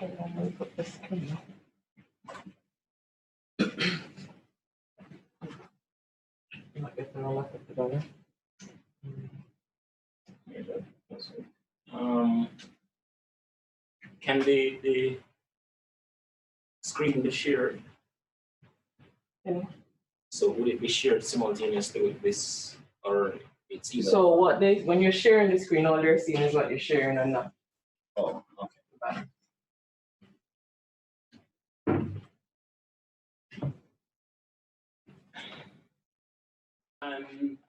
I'm going to put the screen. Can the screen be shared? Yeah. So would it be shared simultaneously with this, or it's either? So what they, when you're sharing the screen, all they're seeing is what you're sharing or not. Oh, okay.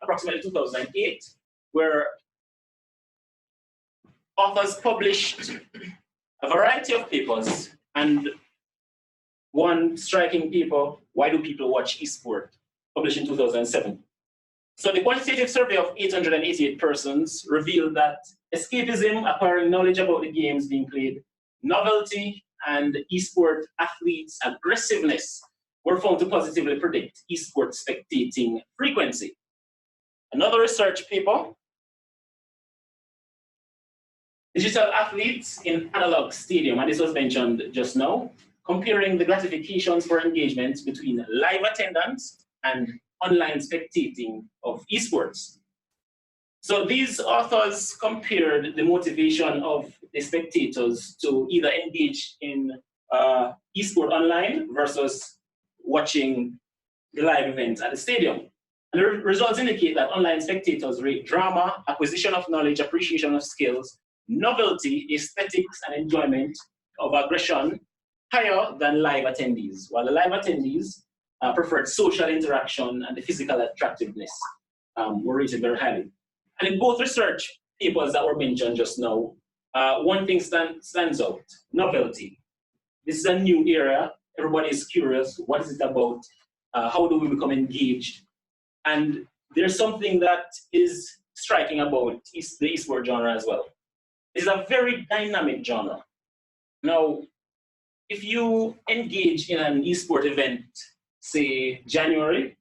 Approximately 2008, where authors published a variety of papers, and one striking paper, Why Do People Watch eSport, published in 2007. So the quantitative survey of 888 persons revealed that escapism, acquiring knowledge about the games being played, novelty, and eSport athletes' aggressiveness were found to positively predict eSport spectating frequency. Another research paper, Digital Athletes in Analog Stadium, and this was mentioned just now, comparing the gratifications for engagement between live attendance and online spectating of esports. So these authors compared the motivation of the spectators to either engage in esport online versus watching the live events at the stadium. And the results indicate that online spectators rate drama, acquisition of knowledge, appreciation of skills, novelty, aesthetics, and enjoyment of aggression higher than live attendees, while the live attendees preferred social interaction and the physical attractiveness were rated very highly. And in both research papers that were mentioned just now, one thing stands out, novelty. This is a new area. Everybody is curious. What is it about? How do we become engaged? And there's something that is striking about the eSport genre as well. It's a very dynamic genre. Now, if you engage in an eSport event, say January,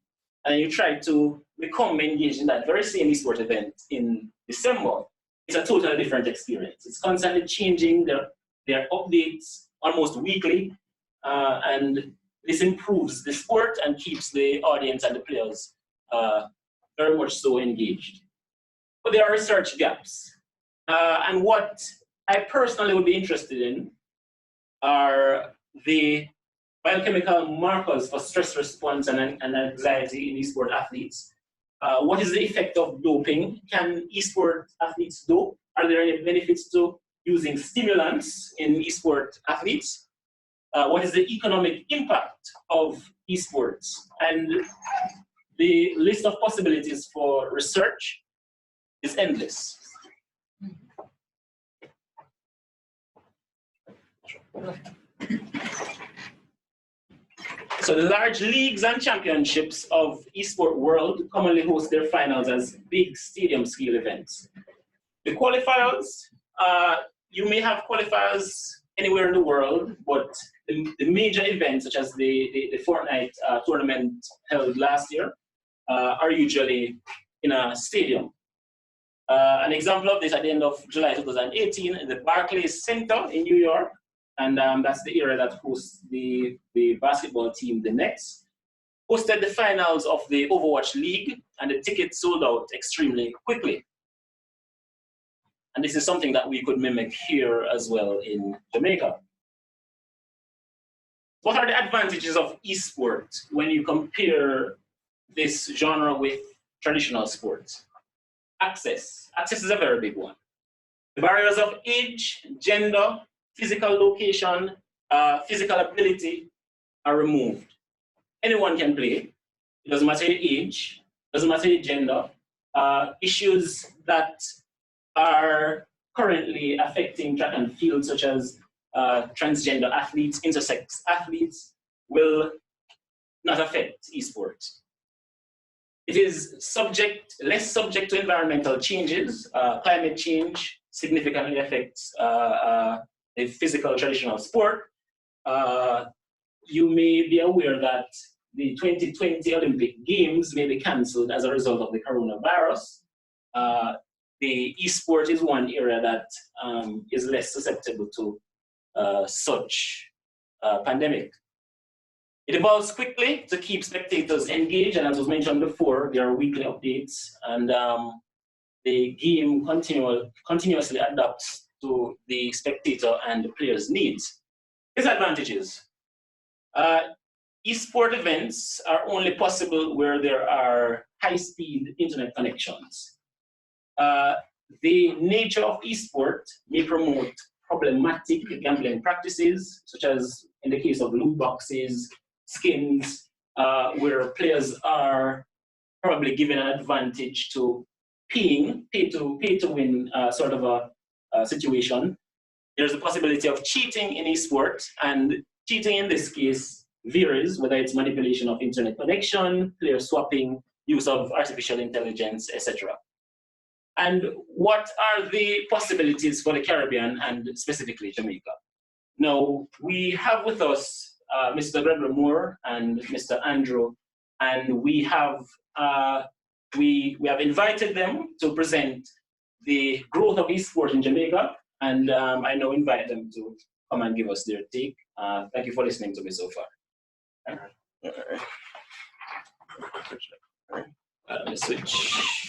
and you try to become engaged in that very same eSport event in December, it's a totally different experience. It's constantly changing. There are updates almost weekly, and this improves the sport and keeps the audience and the players very much so engaged. But there are research gaps. And what I personally would be interested in are the biochemical markers for stress response and anxiety in eSport athletes. What is the effect of doping? Can eSport athletes dope? Are there any benefits to using stimulants in eSport athletes? What is the economic impact of eSports? And the list of possibilities for research is endless. So the large leagues and championships of eSport world commonly host their finals as big stadium scale events. The qualifiers, you may have qualifiers anywhere in the world, but the major events such as the Fortnite tournament held last year are usually in a stadium. An example of this at the end of July 2018, the Barclays Center in New York, and that's the area that hosts the basketball team, the Nets, hosted the finals of the Overwatch League, and the tickets sold out extremely quickly. And this is something that we could mimic here as well in Jamaica. What are the advantages of eSport when you compare this genre with traditional sports? Access. Access is a very big one. The barriers of age, gender, physical location, physical ability are removed. Anyone can play. It doesn't matter your age, doesn't matter your gender. Issues that are currently affecting track and field, such as transgender athletes, intersex athletes, will not affect esports. It is less subject to environmental changes. Climate change significantly affects the physical traditional sport. You may be aware that the 2020 Olympic Games may be cancelled as a result of the coronavirus. The esport is one area that is less susceptible to such pandemic. It evolves quickly to keep spectators engaged, and as was mentioned before, there are weekly updates, and the game continuously adapts to the spectator and the player's needs. Disadvantages. eSport events are only possible where there are high-speed internet connections. The nature of eSport may promote problematic gambling practices, such as in the case of loot boxes, skins, where players are probably given an advantage to pay to win sort of a situation. There's a possibility of cheating in eSport, and cheating in this case varies, whether it's manipulation of internet connection, player swapping, use of artificial intelligence, etc. And what are the possibilities for the Caribbean and specifically Jamaica? Now, we have with us Mr. Gregory Moore and Mr. Andrew, and we have invited them to present the growth of eSport in Jamaica, and I now invite them to come and give us their take. Thank you for listening to me so far. Let me switch.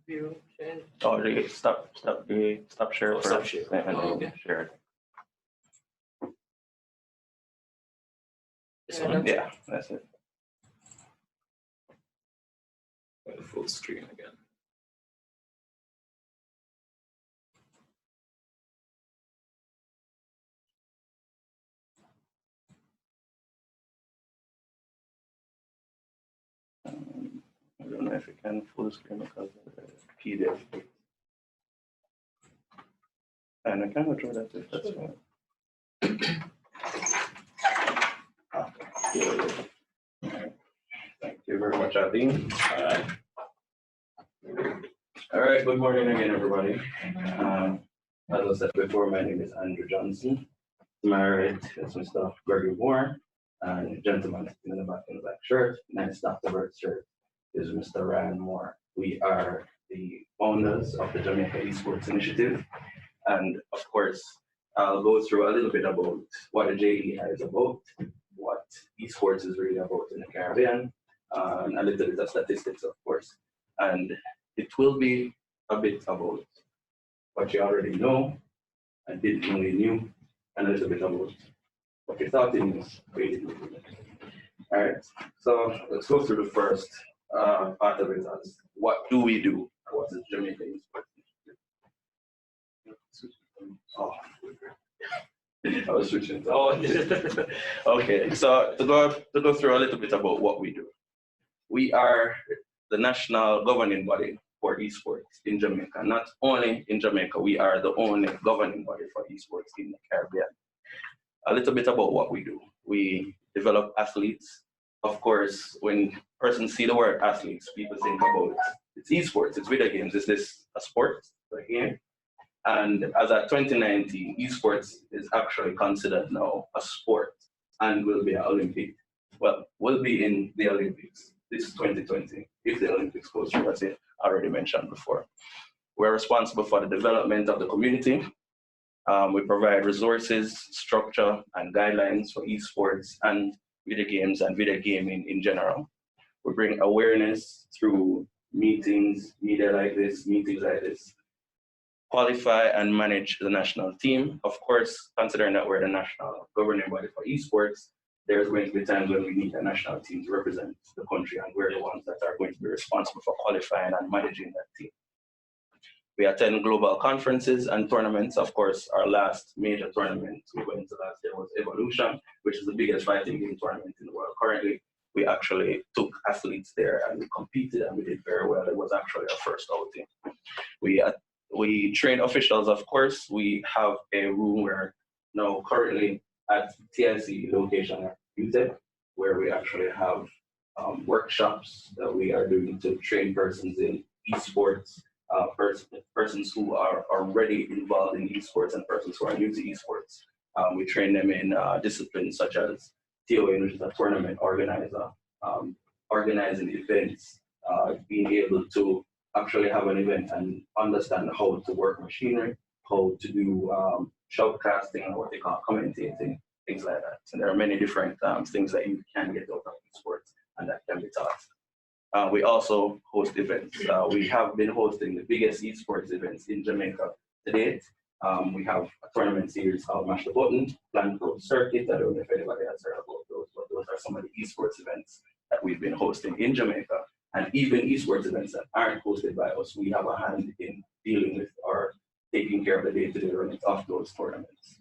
View, share. Oh, stop share Oh, first. stop share. And then Okay. share it. This one? Yeah, that's it. Full screen again. I don't know if you can full screen because of the PDF. And I can go through that if that's fine. Thank you very much, Aline. All right, good morning again, everybody. As I said before, my name is Andrew Johnson. To my right is Mr. Gregory Moore, and the gentleman in the back in the black shirt, next after red shirt is Mr. Ryan Moore. We are the founders of the Jamaica eSports Initiative, and of course, I'll go through a little bit about what the JEI is about, what eSports is really about in the Caribbean, and a little bit of statistics, of course. And it will be a bit about what you already know and didn't know you knew, and a little bit about what you thought you knew, but you didn't know. All right, so let's go through the first part of it as what do we do? What is Jamaica eSports? Oh, I was switching. Okay, so to go through a little bit about what we do. We are the national governing body for esports in Jamaica. Not only in Jamaica, we are the only governing body for esports in the Caribbean. A little bit about what we do. We develop athletes. Of course, when persons see the word athletes, people think about it's esports, it's video games. Is this a sport? Right here. And as of 2019, esports is actually considered now a sport and will be an Olympic. Well, will be in the Olympics this 2020, if the Olympics goes through, as I already mentioned before. We're responsible for the development of the community. We provide resources, structure, and guidelines for esports and video games and video gaming in general. We bring awareness through meetings like this, qualify and manage the national team. Of course, considering that we're the national governing body for esports, there's going to be times when we need a national team to represent the country, and we're the ones that are going to be responsible for qualifying and managing that team. We attend global conferences and tournaments. Of course, our last major tournament we went to last year was Evolution, which is the biggest fighting game tournament in the world currently. We actually took athletes there and we competed and we did very well. It was actually our first outing. We train officials, of course. We have a room where now currently at TIC location at UTEP, where we actually have workshops that we are doing to train persons in esports, persons who are already involved in esports and persons who are new to esports. We train them in disciplines such as TOA, which is a tournament organizer, organizing events, being able to actually have an event and understand how to work machinery, how to do shoutcasting, or what they call commentating, things like that. And there are many different things that you can get out of esports and that can be taught. We also host events. We have been hosting the biggest esports events in Jamaica to date. We have a tournament series called Mash the Button, Plan Pro Circuit. I don't know if anybody has heard about those, but those are some of the esports events that we've been hosting in Jamaica. And even esports events that aren't hosted by us, we have a hand in dealing with or taking care of the day-to-day running of those tournaments.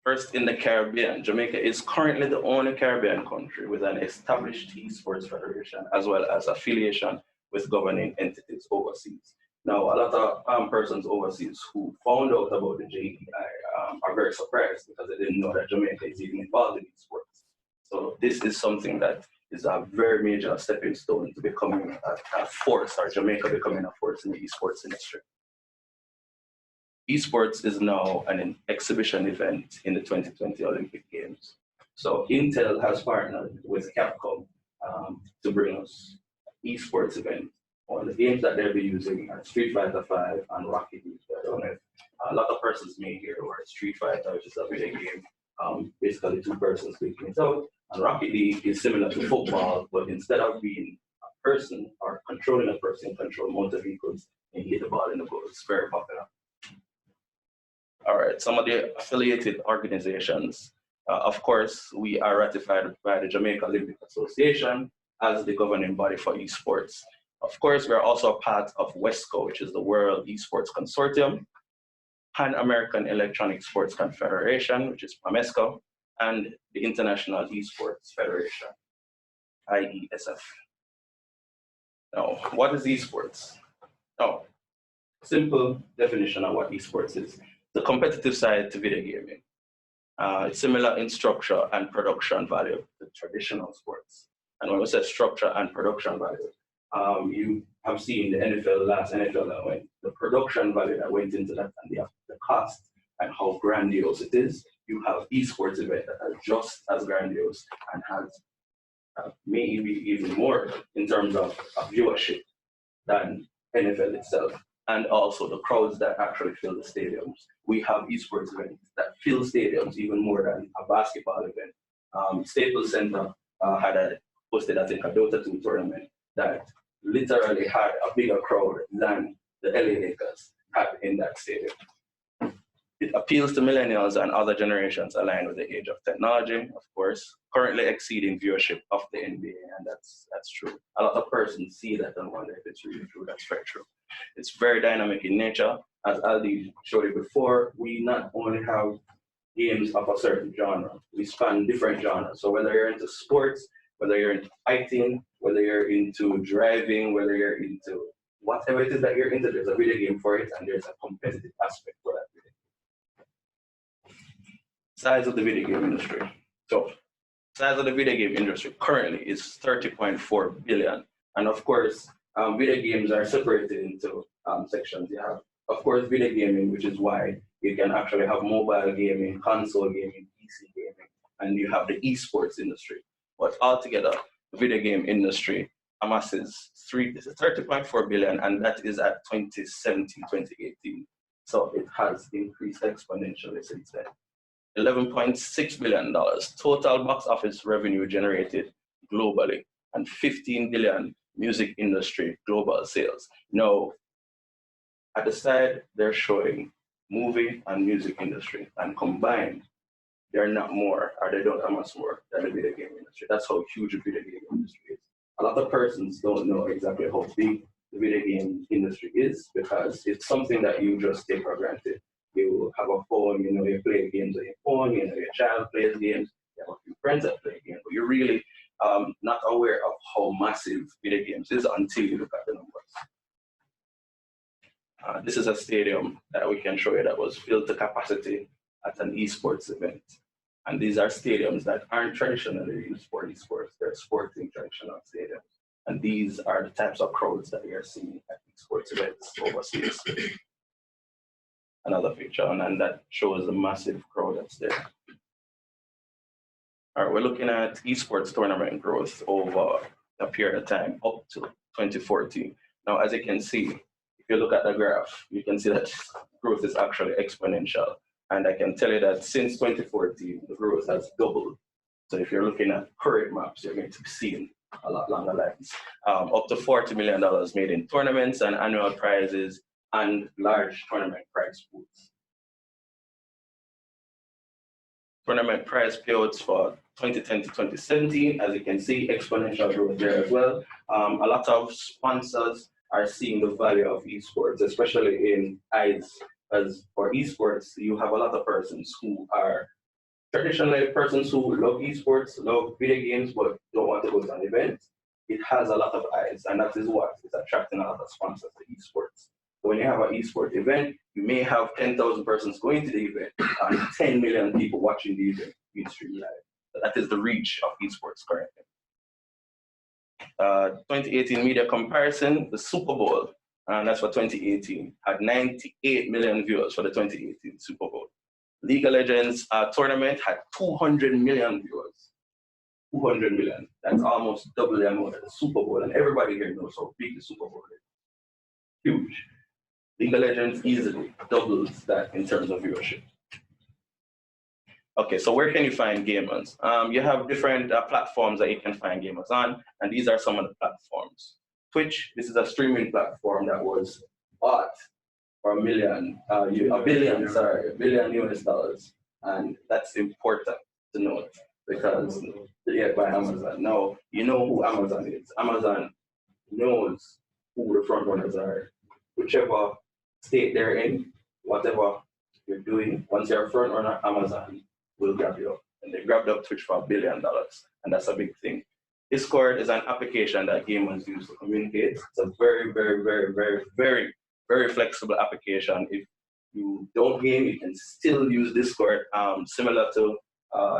First in the Caribbean, Jamaica is currently the only Caribbean country with an established esports federation, as well as affiliation with governing entities overseas. Now, a lot of persons overseas who found out about the JEI are very surprised because they didn't know that Jamaica is even involved in esports. So this is something that is a very major stepping stone to becoming a force, or Jamaica becoming a force in the esports industry. Esports is now an exhibition event in the 2020 Olympic Games. So Intel has partnered with Capcom to bring us an esports event. On the games that they'll be using are Street Fighter V and Rocket League. I don't know if a lot of persons may hear the word Street Fighter, which is a video game, basically two persons speaking it out. And Rocket League is similar to football, but instead of being a person or controlling a person, control motor vehicles and hit the ball in the goal. It's very popular. All right, some of the affiliated organizations. Of course, we are ratified by the Jamaica Olympic Association as the governing body for esports. Of course, we're also a part of WESCO, which is the World Esports Consortium, Pan American Electronic Sports Confederation, which is PAMESCO, and the International Esports Federation, IESF. Now, what is esports? Now, simple definition of what esports is. The competitive side to video gaming. It's similar in structure and production value to traditional sports. And when we say structure and production value, you have seen the NFL, last NFL that went, the production value that went into that and the cost and how grandiose it is. You have esports events that are just as grandiose and has maybe even more in terms of viewership than NFL itself. And also the crowds that actually fill the stadiums. We have esports events that fill stadiums even more than a basketball event. Staples Center hosted, I think, a Dota 2 tournament that literally had a bigger crowd than the LA Lakers had in that stadium. It appeals to millennials and other generations aligned with the age of technology, of course, currently exceeding viewership of the NBA, and that's true. A lot of persons see that and wonder if it's really true. That's very true. It's very dynamic in nature. As Aldi showed you before, we not only have games of a certain genre, we span different genres. So whether you're into sports, whether you're into fighting, whether you're into driving, whether you're into whatever it is that you're into, there's a video game for it, and there's a competitive aspect for that video game. Size of the video game industry. So, size of the video game industry currently is 30.4 billion. And of course, video games are separated into sections. You have, of course, video gaming, which is why you can actually have mobile gaming, console gaming, PC gaming, and you have the esports industry. But altogether, the video game industry amasses 30.4 billion, and that is at 2017, 2018. So it has increased exponentially since then. $11.6 billion total box office revenue generated globally, and 15 billion music industry global sales. Now, at the side, they're showing movie and music industry, and combined, they're not more, or they don't amass more than the video game industry. That's how huge the video game industry is. A lot of persons don't know exactly how big the video game industry is because it's something that you just take for granted. You have a phone, you play games on your phone, your child plays games, you have a few friends that play games, but you're really not aware of how massive video games is until you look at the numbers. This is a stadium that we can show you that was filled to capacity at an eSports event. And these are stadiums that aren't traditionally used for eSports. They're sporting traditional stadiums. And these are the types of crowds that we are seeing at eSports events overseas. Another picture, and that shows the massive crowd that's there. All right, we're looking at eSports tournament growth over a period of time up to 2014. Now, as you can see, if you look at the graph, you can see that growth is actually exponential. And I can tell you that since 2014, the growth has doubled. So if you're looking at current maps, you're going to be seeing a lot longer lines. Up to $40 million made in tournaments and annual prizes and large tournament prize pools. Tournament prize payouts for 2010 to 2017, as you can see, exponential growth there as well. A lot of sponsors are seeing the value of esports, especially in eyes. As for esports, you have a lot of persons who are traditionally persons who love esports, love video games, but don't want to go to an event. It has a lot of eyes, and that is what is attracting a lot of sponsors to esports. When you have an esports event, you may have 10,000 persons going to the event and 10 million people watching the event being streamed live. So that is the reach of esports currently. 2018 media comparison, the Super Bowl, and that's for 2018, had 98 million viewers for the 2018 Super Bowl. League of Legends tournament had 200 million viewers. 200 million. That's almost double the amount of the Super Bowl, and everybody here knows how big the Super Bowl is. Huge. League of Legends easily doubles that in terms of viewership. Okay, so where can you find gamers? You have different platforms that you can find gamers on, and these are some of the platforms. Twitch, this is a streaming platform that was bought for $1 billion US, and that's important to note because by Amazon. Now, you know who Amazon is. Amazon knows who the front runners are. Whichever state they're in, whatever you're doing, once you're a front runner, Amazon will grab you up. And they grabbed up Twitch for $1 billion, and that's a big thing. Discord is an application that gamers use to communicate. It's a very, very, very, very, very, very flexible application. If you don't game, you can still use Discord. Similar to,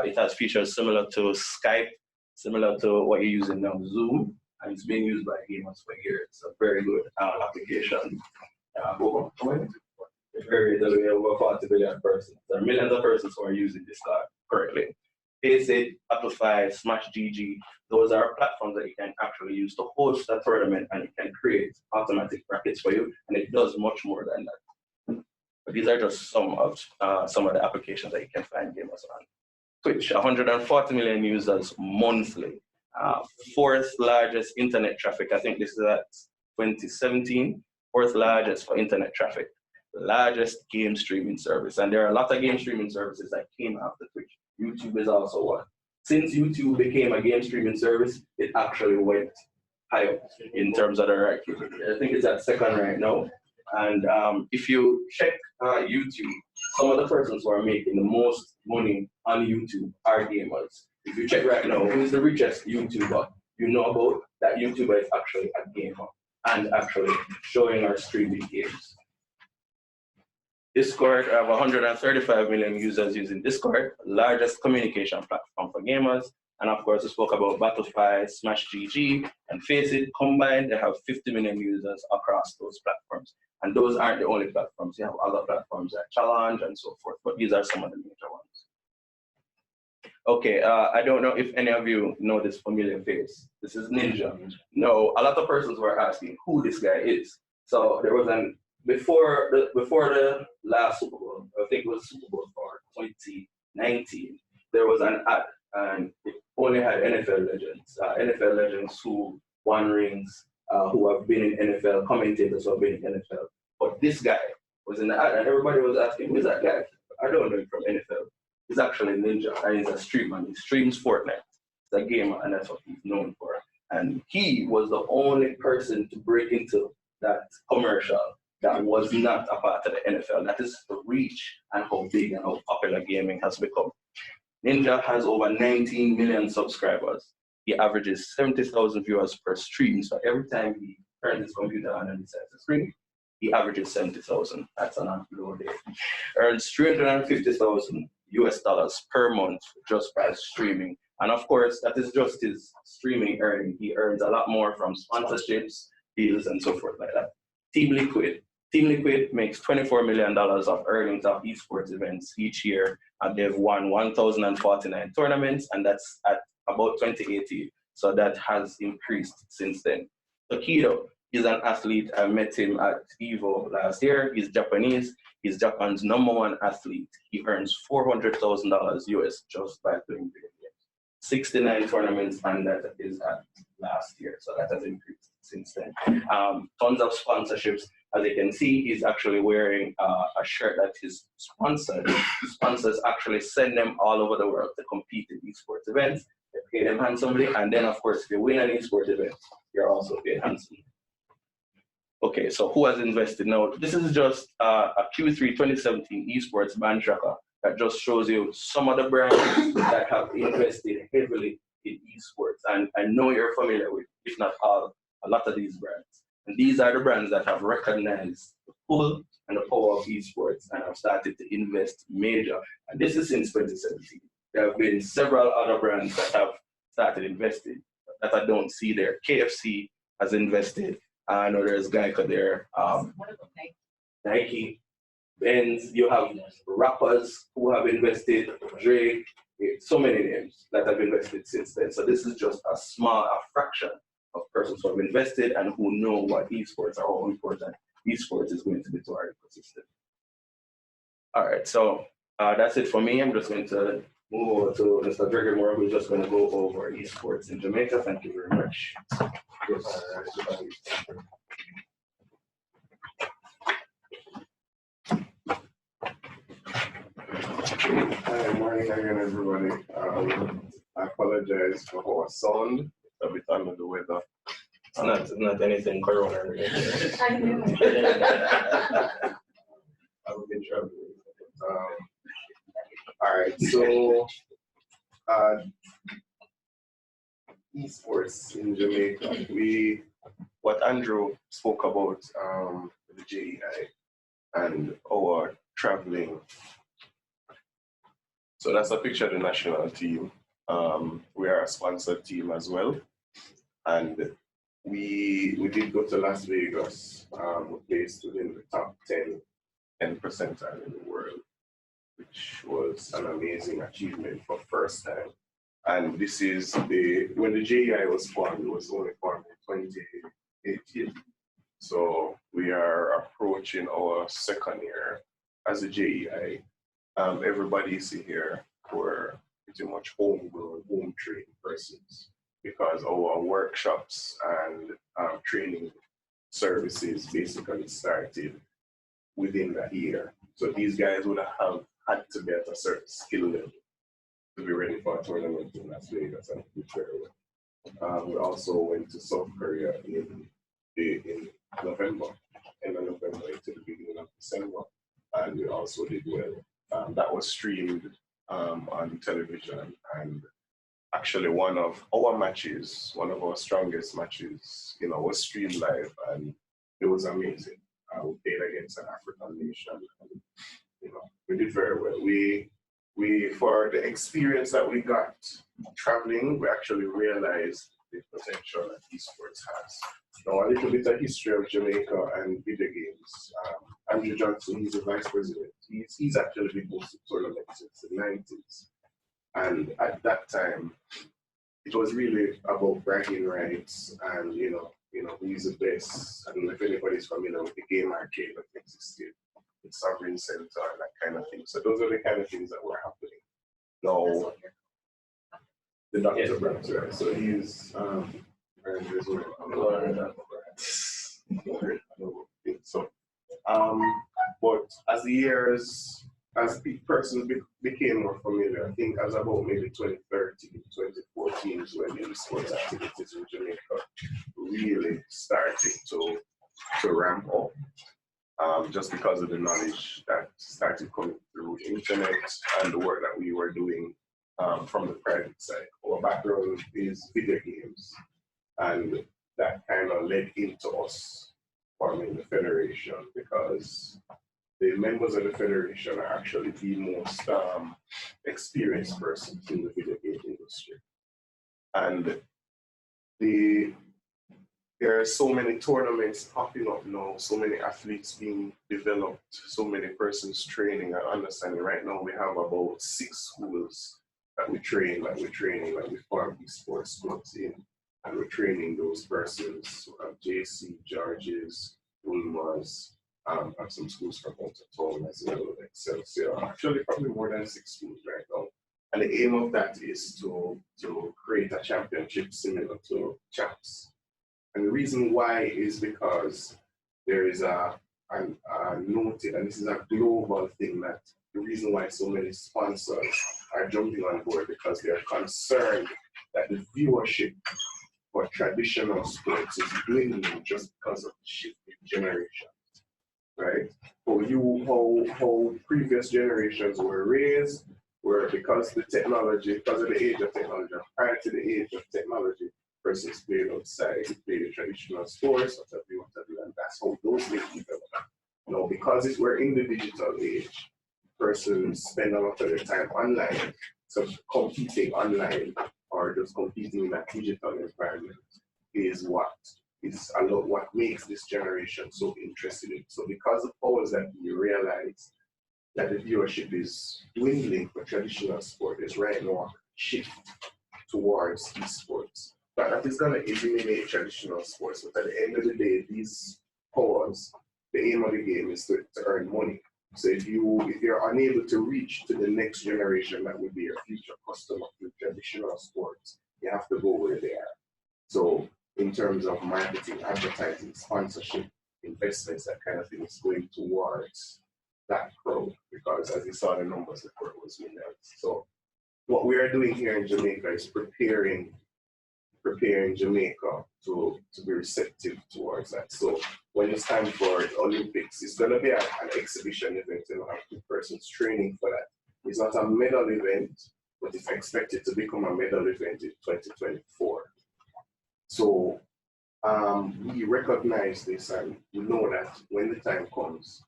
it has features similar to Skype, similar to what you're using now, Zoom, and it's being used by gamers for years. It's a very good application. Over 40 billion persons. There are millions of persons who are using this currently. Faceit, Battlefy, Smash GG, those are platforms that you can actually use to host a tournament, and it can create automatic brackets for you, and it does much more than that. But these are just some of the applications that you can find gamers on. Twitch, 140 million users monthly. Fourth largest internet traffic. I think this is at 2017. Fourth largest for internet traffic. Largest game streaming service. And there are a lot of game streaming services that came after Twitch. YouTube is also one. Since YouTube became a game streaming service, it actually went higher in terms of the ranking. I think it's at second right now. And if you check YouTube, some of the persons who are making the most money on YouTube are gamers. If you check right now, who is the richest YouTuber you know about, that YouTuber is actually a gamer and actually showing or streaming games. Discord, I have 135 million users using Discord, largest communication platform for gamers. And of course, we spoke about Battlefy, Smash GG, and Faceit combined, they have 50 million users across those platforms. And those aren't the only platforms. You have other platforms like Challenge and so forth, but these are some of the major ones. Okay, I don't know if any of you know this familiar face. This is Ninja. No, a lot of persons were asking who this guy is. So there was before the last Super Bowl, I think it was Super Bowl for 2019, there was an ad, and it only had NFL legends who won rings, who have been in NFL, commentators who have been in NFL. But this guy was in the ad, and everybody was asking, who is that guy? I don't know him from NFL. He's actually Ninja, and he's a streamer. He streams Fortnite. He's a gamer, and that's what he's known for. And he was the only person to break into that commercial that was not a part of the NFL. That is the reach and how big and how popular gaming has become. Ninja has over 19 million subscribers. He averages 70,000 viewers per stream. So every time he turns his computer on and decides to stream, he averages 70,000. That's an absolute day. Earns 350,000 US dollars per month just by streaming. And of course, that is just his streaming earning. He earns a lot more from sponsorships, deals, and so forth like that. Team Liquid. Team Liquid makes $24 million of earnings of esports events each year, and they've won 1,049 tournaments, and that's at about 2018. So that has increased since then. Tokido is an athlete. I met him at Evo last year. He's Japanese. He's Japan's #1 athlete. He earns $400,000 US just by playing video games. 69 tournaments, and that is at last year. So that has increased since then. Tons of sponsorships. As you can see, he's actually wearing a shirt that is sponsored. Sponsors actually send them all over the world to compete in esports events. They pay them handsomely, and then of course, if you win an esports event, you're also paid handsomely. Okay, so who has invested? Now, this is just a Q3 2017 esports band tracker that just shows you some of the brands that have invested heavily in esports. And I know you're familiar with, if not all, a lot of these brands. And these are the brands that have recognized the pull and the power of esports and have started to invest major. And this is since 2017. There have been several other brands that have started investing that I don't see there. KFC has invested. I know there's Geico there. Nike, Benz. You have rappers who have invested. Drake. So many names that have invested since then. So this is just a fraction of persons who have invested and who know what esports are, how important esports is going to be to our ecosystem. All right, so that's it for me. I'm just going to move over to Mr. Gregory, who's just going to go over esports in Jamaica. Thank you very much. Yes. Hi, morning again, everybody. I apologize for our sound. A bit under the weather. It's not anything corona related. I knew it. I've been traveling. All right, so esports in Jamaica. What Andrew spoke about the JEI and our traveling. So that's a picture of the national team. We are a sponsored team as well. And we did go to Las Vegas. We placed within the top 10 percentile in the world, which was an amazing achievement for first time. And this is when the JEI was formed, it was only formed in 2018. So we are approaching our second year as a JEI. Everybody you see here were pretty much homegrown, home-trained persons, because our workshops and training services basically started within that year. So these guys would have had to be at a certain skill level to be ready for a tournament in Las Vegas and prepare. We also went to South Korea in November, end of November into the beginning of December, and we also did well. That was streamed on television, and actually one of our matches, one of our strongest matches, was streamed live, and it was amazing. We played against an African nation, and we did very well. We for the experience that we got traveling, we actually realized the potential that esports has. Now, a little bit of history of Jamaica and video games. Andrew Johnson, he's the vice president. He's actually been hosting tournaments since the 90s. And at that time, it was really about bragging rights and, who's the best. I don't know if anybody's familiar with the game arcade that existed, the Sovereign Center and that kind of thing. So those are the kind of things that were happening. Now, the Dr. Brooks, right? So he's, but as the years, as persons became more familiar, I think as about maybe 2013, 2014 is when the sports activities in Jamaica really started to ramp up, just because of the knowledge that started coming through the internet and the work that we were doing from the private side. Our background is video games, and that kind of led into us forming the federation. federation because the members of the federation are actually the most experienced persons in the video game industry. And there are so many tournaments popping up now, so many athletes being developed, so many persons training and understanding. Right now, we have about 6 schools that we train, like we form eSports clubs in, and we're training those persons. So JC, Georges, Ulmas, and some schools from out of town as well, Excelsior. Actually, probably more than 6 schools right now. And the aim of that is to create a championship similar to champs. And the reason why is because there is a noted, and this is a global thing, that the reason why so many sponsors are jumping on board because they are concerned that the viewership for traditional sports is dwindling just because of the shift in generations, right? How previous generations were raised were because of the age of technology, prior to the age of technology, persons played outside, played the traditional sports, whatever, and that's how those things develop. Now, because we're in the digital age, persons spend a lot of their time online, so competing online or just competing in that digital environment is what makes this generation so interested in. So because of powers that we realize that the viewership is dwindling for traditional sport, is right now a shift towards esports. But that is going to eliminate traditional sports. But at the end of the day, these powers, the aim of the game is to earn money. So if you're unable to reach to the next generation, that would be your future customer to traditional sports, you have to go where they are. So in terms of marketing, advertising, sponsorship, investments, that kind of thing is going towards that crowd, because as you saw the numbers, the crowd was millions. So what we are doing here in Jamaica is preparing Jamaica to be receptive towards that. So when it's time for the Olympics, it's going to be an exhibition event. You'll have 2 persons training for that. It's not a medal event, but it's expected to become a medal event in 2024. So we recognize this, and we know that when the time comes,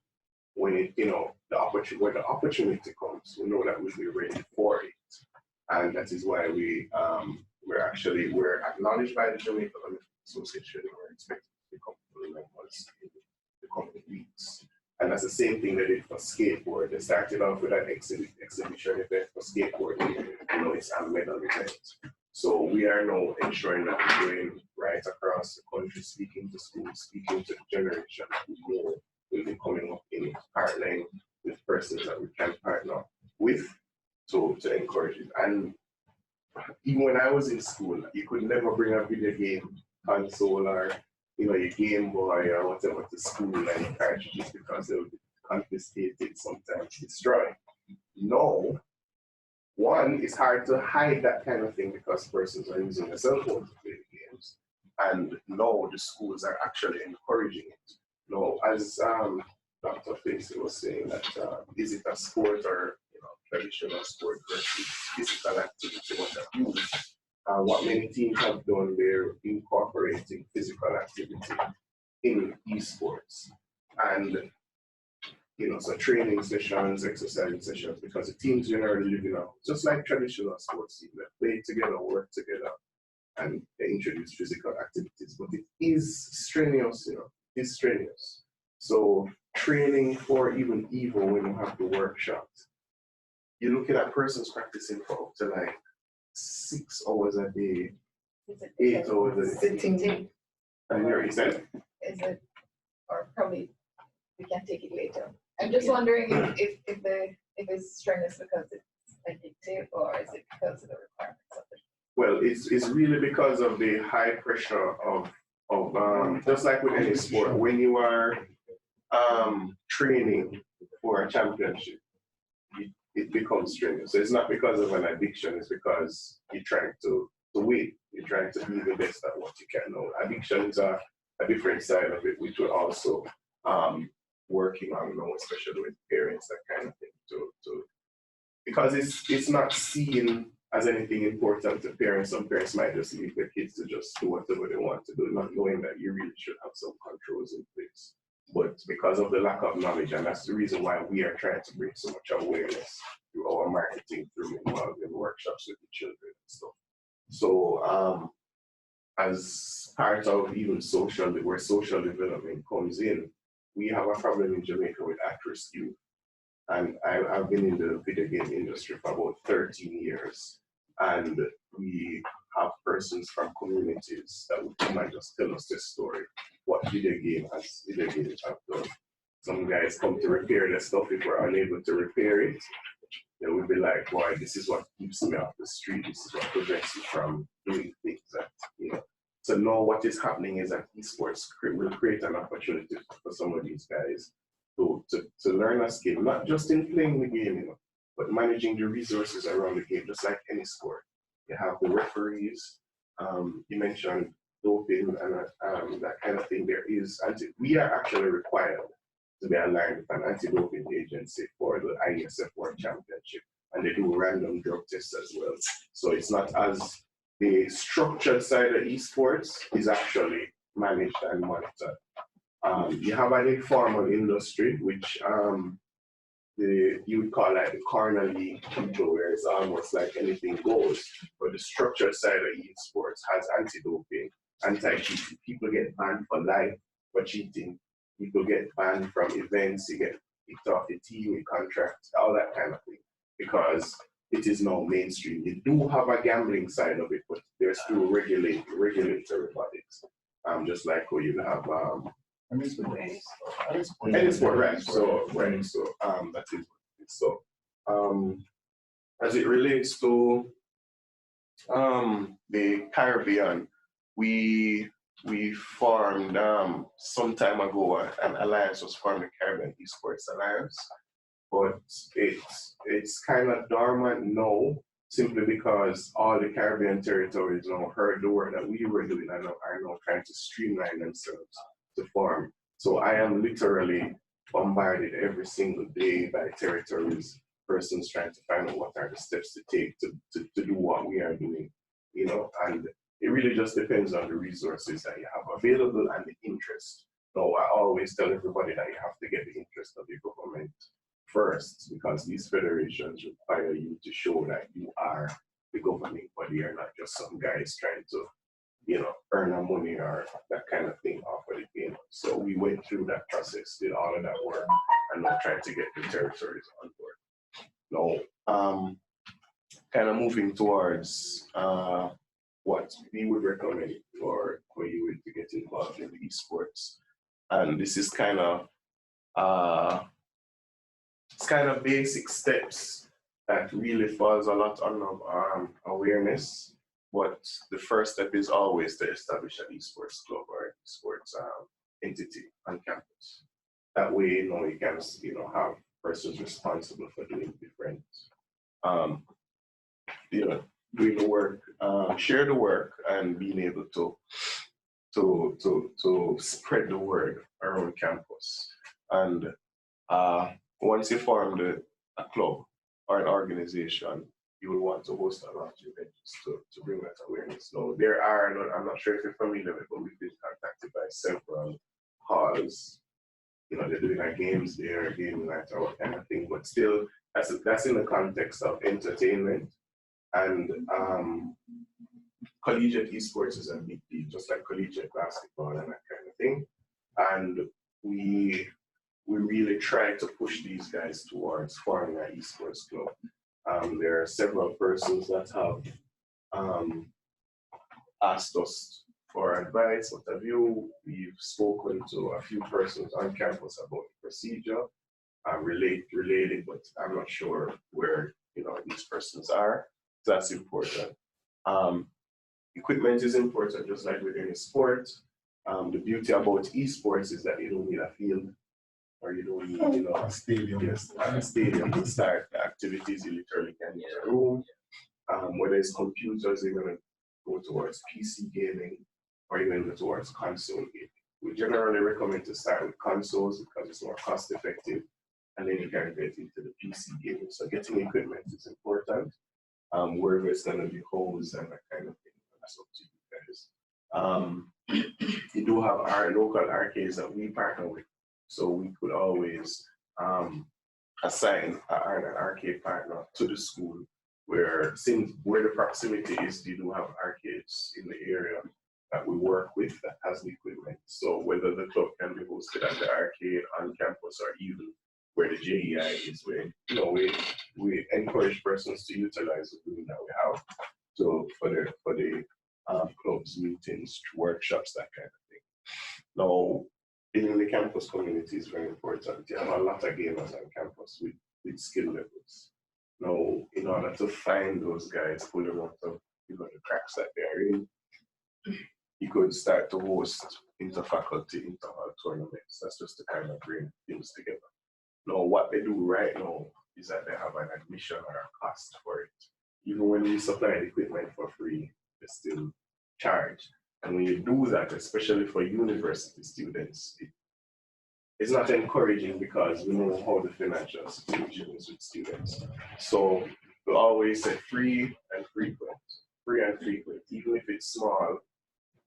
when the opportunity comes, we know that we'll be ready for it, and that is why we're acknowledged by the Jamaica Olympic Association. We're expected to become full members in the coming weeks. And that's the same thing they did for skateboard. They started off with an exhibition event for skateboarding. It's a medal event. So we are now ensuring that we're going right across the country, speaking to schools, speaking to the generation who will be coming up in partnering with persons that we can partner with to encourage it. And even when I was in school, you could never bring a video game console or your Game Boy or whatever to school and cartridges because they would be confiscated, sometimes destroyed. No, one, it's hard to hide that kind of thing because persons are using a cell phone to play the games. And no, the schools are actually encouraging it. No, as Dr. Facey was saying, that is it a sport or traditional sport versus physical activity, what have you. What many teams have done, they're incorporating physical activity in esports. And so training sessions, exercise sessions, because the teams generally live just like traditional sports teams. They play together, work together, and they introduce physical activities. But it is strenuous, it's strenuous. So training for even EVO when you have the workshops, you're looking at persons practicing for up to like 6 hours a day, 8 hours a day. Sitting. And you're excited. Is it, or probably we can take it later. I'm just wondering if it's strenuous because it's addictive, or is it because of the requirements of it? Well, it's really because of the high pressure of just like with any sport, when you are training for a championship, it becomes strenuous. So it's not because of an addiction, it's because you're trying to win. You're trying to be the best at what you can know. Addictions are a different side of it, which we're also working on now, especially with parents, that kind of thing. Because it's not seen as anything important to parents. Some parents might just leave their kids to just do whatever they want to do, not knowing that you really should have some controls in place. But because of the lack of knowledge, and that's the reason why we are trying to bring so much awareness through our marketing, through involving workshops with the children and stuff. So as part of even where social development comes in, we have a problem in Jamaica with at-risk youth. And I've been in the video game industry for about 13 years. And we have persons from communities that would come and just tell us this story, what video games have done. Some guys come to repair their stuff. If we're unable to repair it, they will be like, boy, this is what keeps me off the street. This is what prevents me from doing things that, So now what is happening is that eSports will create an opportunity for some of these guys to learn a skill, not just in playing the game, but managing the resources around the game, just like any sport. You have the referees, you mentioned doping and that kind of thing. We are actually required to be aligned with an anti-doping agency for the ISF World Championship, and they do random drug tests as well. So it's not as the structured side of esports is actually managed and monitored. You have an informal industry, which you would call like the corner league people, where it's almost like anything goes. But the structured side of esports has anti-doping, anti-cheating. People get banned for life for cheating. People get banned from events. You get kicked off the team, your contract, all that kind of thing, because it is now mainstream. You do have a gambling side of it, but there's still regulatory bodies. Just like how you have any sport, right? So that is so. As it relates to the Caribbean, we formed some time ago. An alliance was formed, the Caribbean Esports Alliance, but it's kind of dormant now, simply because all the Caribbean territories now heard the work that we were doing and are now trying to streamline themselves to form. So I am literally bombarded every single day by territories, persons trying to find out what are the steps to take to do what we are doing, and it really just depends on the resources that you have available and the interest. So I always tell everybody that you have to get the interest of the government first, because these federations require you to show that you are the governing body, or not just some guys trying to earn our money or that kind of thing off of the game. So we went through that process, did all of that work, and now trying to get the territories on board. Now, kind of moving towards what we would recommend for you to get involved in the esports. And this is kind of basic steps that really falls a lot on awareness. But the first step is always to establish an esports club or esports entity on campus. That way, you can have persons responsible for doing different, doing the work, share the work, and being able to spread the word around campus. And once you form a club or an organization, you will want to host a lot of events to bring that awareness. Now, I'm not sure if you're familiar with it, but we've been contacted by several halls. They're doing our games there, gaming night, or what kind of thing, but still, that's in the context of entertainment. And collegiate esports is a big deal, just like collegiate basketball and that kind of thing. And we really try to push these guys towards forming an esports club. There are several persons that have asked us for advice. What have you? We've spoken to a few persons on campus about the procedure, related, but I'm not sure where these persons are. So that's important. Equipment is important, just like with any sport. The beauty about esports is that you don't need a field, or you don't need a stadium. Yes, a stadium to start the activities. You literally can use a room. Whether it's computers, you're going to go towards PC gaming, or you're going to go towards console gaming. We generally recommend to start with consoles because it's more cost effective, and then you can get into the PC gaming. So getting equipment is important. Wherever it's going to be housed and that kind of thing, that's up to you guys. You do have our local arcades that we partner with. So we could always assign an arcade partner to the school where the proximity is, you do have arcades in the area that we work with that has the equipment. So whether the club can be hosted at the arcade on campus or even where the JEI is, where we encourage persons to utilize the room that we have. So for the clubs, meetings, workshops, that kind of thing. Now, being in the campus community is very important. You have a lot of gamers on campus with skill levels. Now, in order to find those guys, pull them out of the cracks that they're in, you could start to host inter-faculty, inter-hall tournaments. That's just to kind of bring things together. Now, what they do right now is that they have an admission or a cost for it. Even when we supply the equipment for free, they still charge. And when you do that, especially for university students, it's not encouraging because we know how the financial situation is with students. So we always say free and frequent. Free and frequent. Even if it's small,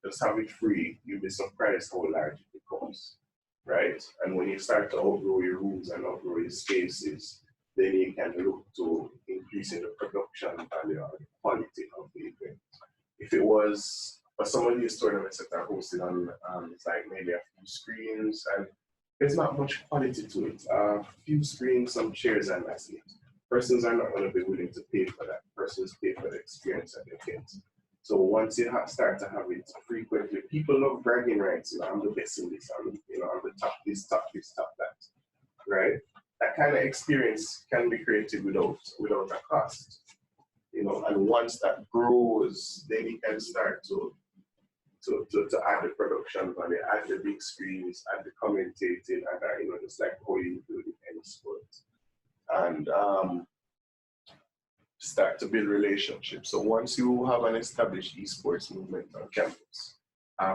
just have it free. You'll be surprised how large it becomes, right? And when you start to outgrow your rooms and outgrow your spaces, then you can look to increasing the production value or the quality of the event. If it was for some of these tournaments that are hosted on, it's like maybe a few screens, and there's not much quality to it. A few screens, some chairs, and that's it. Persons are not going to be willing to pay for that. Persons pay for the experience that they get. So once you start to have it frequently, people love bragging rights. I'm the best in this. I'm the top this, top this, top that. Right? That kind of experience can be created without a cost. And once that grows, then you can start to add the production value, add the big screens, add the commentating, and just like how you do in any sport. And start to build relationships. So once you have an established esports movement on campus,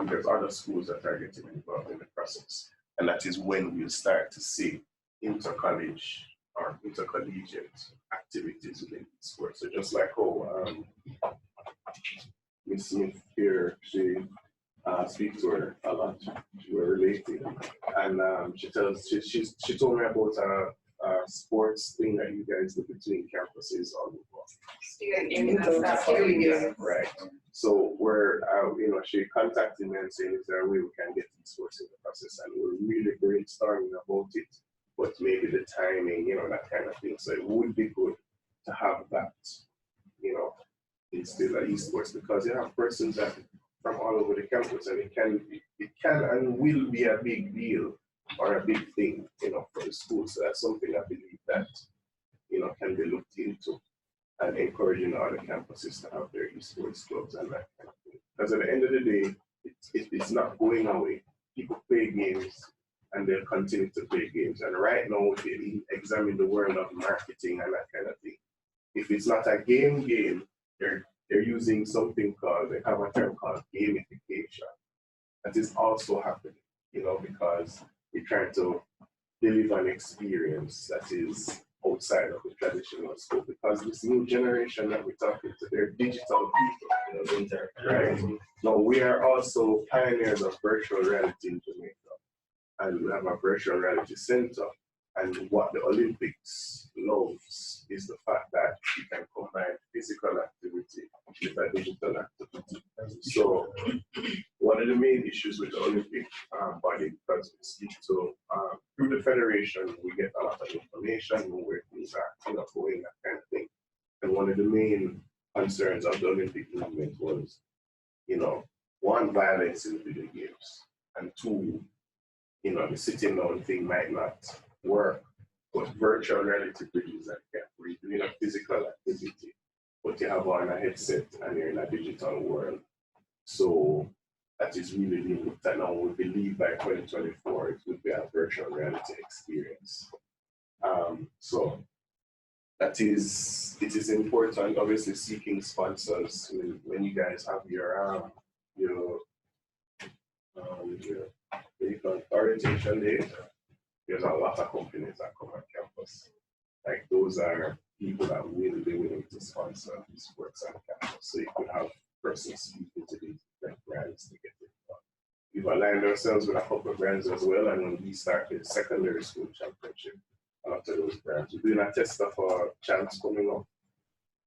there's other schools that are getting involved in the process. And that is when we'll start to see inter-college or intercollegiate activities within esports. So just like how Ms. Smith here, she speaks to her a lot. We're related. And she told me about a sports thing that you guys do between campuses on the block. Right. So she contacted me and saying, is there a way we can get esports in the process? And we're really brainstorming about it, but maybe the timing, that kind of thing. So it would be good to have that, instead of esports, because you have persons that from all over the campus, and it can and will be a big deal or a big thing, for the school. So that's something I believe that, can be looked into, and encouraging other campuses to have their esports clubs and that kind of thing. Because at the end of the day, it's not going away. People play games and they'll continue to play games. And right now, if you examine the world of marketing and that kind of thing, if it's not a game, they're using something they have a term called gamification. That is also happening, because we're trying to deliver an experience that is outside of the traditional school. Because this new generation that we're talking to, they're digital people, right? Now, we are also pioneers of virtual reality in Jamaica. And we have a virtual reality center. And what the Olympics loves is the fact that you can combine physical activity with a digital activity. So one of the main issues with the Olympic body, because we speak to, through the federation, we get a lot of information on where things are going, that kind of thing. And one of the main concerns of the Olympic movement was, one, violence in video games, and two, the sitting down thing might not work, but virtual reality bridges that gap where you're doing a physical activity, but you have on a headset and you're in a digital world. So that is really new. That now we believe by 2024 it would be a virtual reality experience. So it is important, obviously seeking sponsors when you guys have your orientation day. There's a lot of companies that come on campus. Like those are people that will be willing to sponsor esports on campus. So you could have persons speaking to these different brands to get it done. we've aligned ourselves with a couple of brands as well. And when we started secondary school championship, a lot of those brands, we're doing a test of our champs coming up.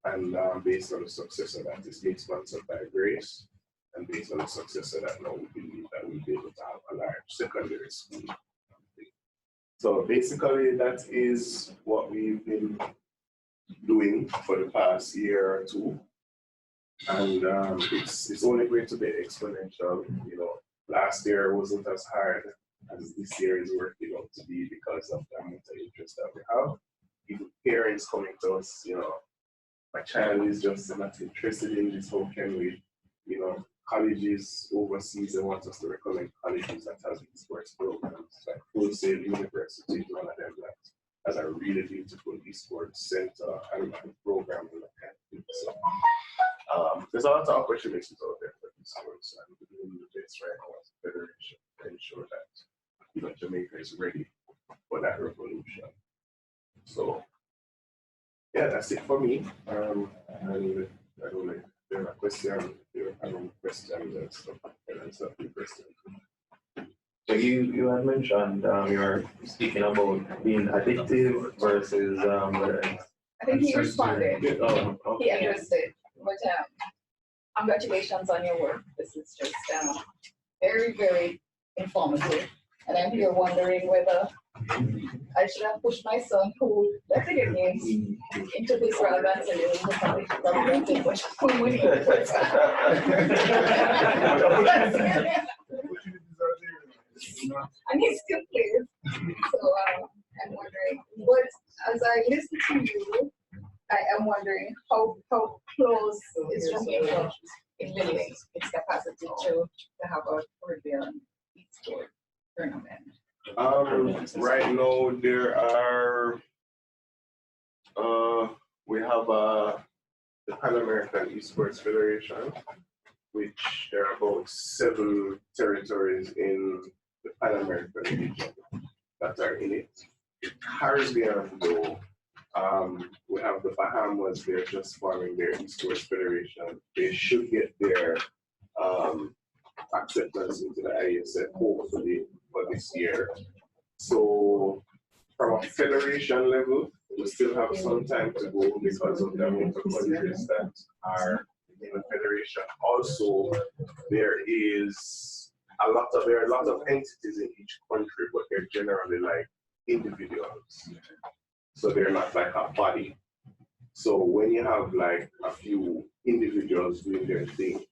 And based on the success of that, it's being sponsored by Grace. And based on the success of that, now we believe that we'll be able to have a large secondary school. So basically, that is what we've been doing for the past year or two. And it's only going to be exponential. You know, last year wasn't as hard as this year is working out to be because of the amount of interest that we have. Even parents coming to us, you know, my child is just not interested in this. How can we, you know, colleges overseas, they want us to recommend colleges that have esports programs. Like Full Sail University is one of them that has a really beautiful esports center and program and that kind of thing. So there's a lot of opportunities out there for esports, and we're doing the best right now as a federation to ensure that, you know, Jamaica is ready for that revolution. So yeah, that's it for me. And I don't know if there are questions, and stuff. So you had mentioned you're speaking about being addictive versus I think he responded. oh, okay. He addressed it. But congratulations on your work. This is just very, very informative. And I'm here wondering whether I should have pushed my son who left the games into this relevance and into thing much more money. And he still plays. So I'm wondering, but as I listen to you, I am wondering how close is Jamaica in building its capacity to have a Caribbean eSport tournament? Right now, there are, we have the Pan American Esports Federation, which there are about 7 territories in the Pan American region that are in it. The Caribbean, though, we have the Bahamas, they're just forming their Esports Federation. They should get their acceptance into the ISF hopefully for this year. So from a federation level, we still have some time to go because of the amount of countries that are in the federation. Also, there are a lot of entities in each country, but they're generally like individuals. So they're not like a body. So when you have like a few individuals doing their thing,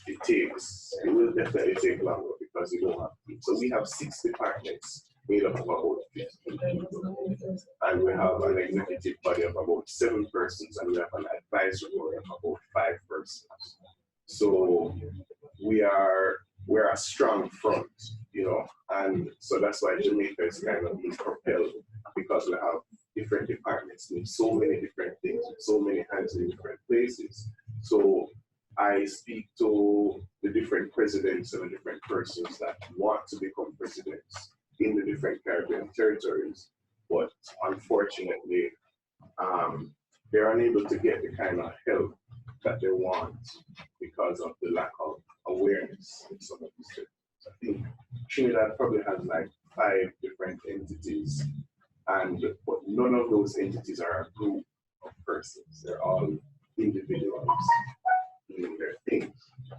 it will definitely take longer because you don't have to. So we have 6 departments made up of about 50 people. And we have an executive body of about 7 persons, and we have an advisory board of about 5 persons. So we're a strong front, you know, and so that's why Jamaica is kind of being propelled, because we have different departments doing so many different things, so many hands in different places. So I speak to the different presidents and the different persons that want to become presidents in the different Caribbean territories, but unfortunately, they're unable to get the kind of help that they want because of the lack of awareness in some of these territories. I think Trinidad probably has like 5 different entities, but none of those entities are a group of persons. They're all individuals doing their thing.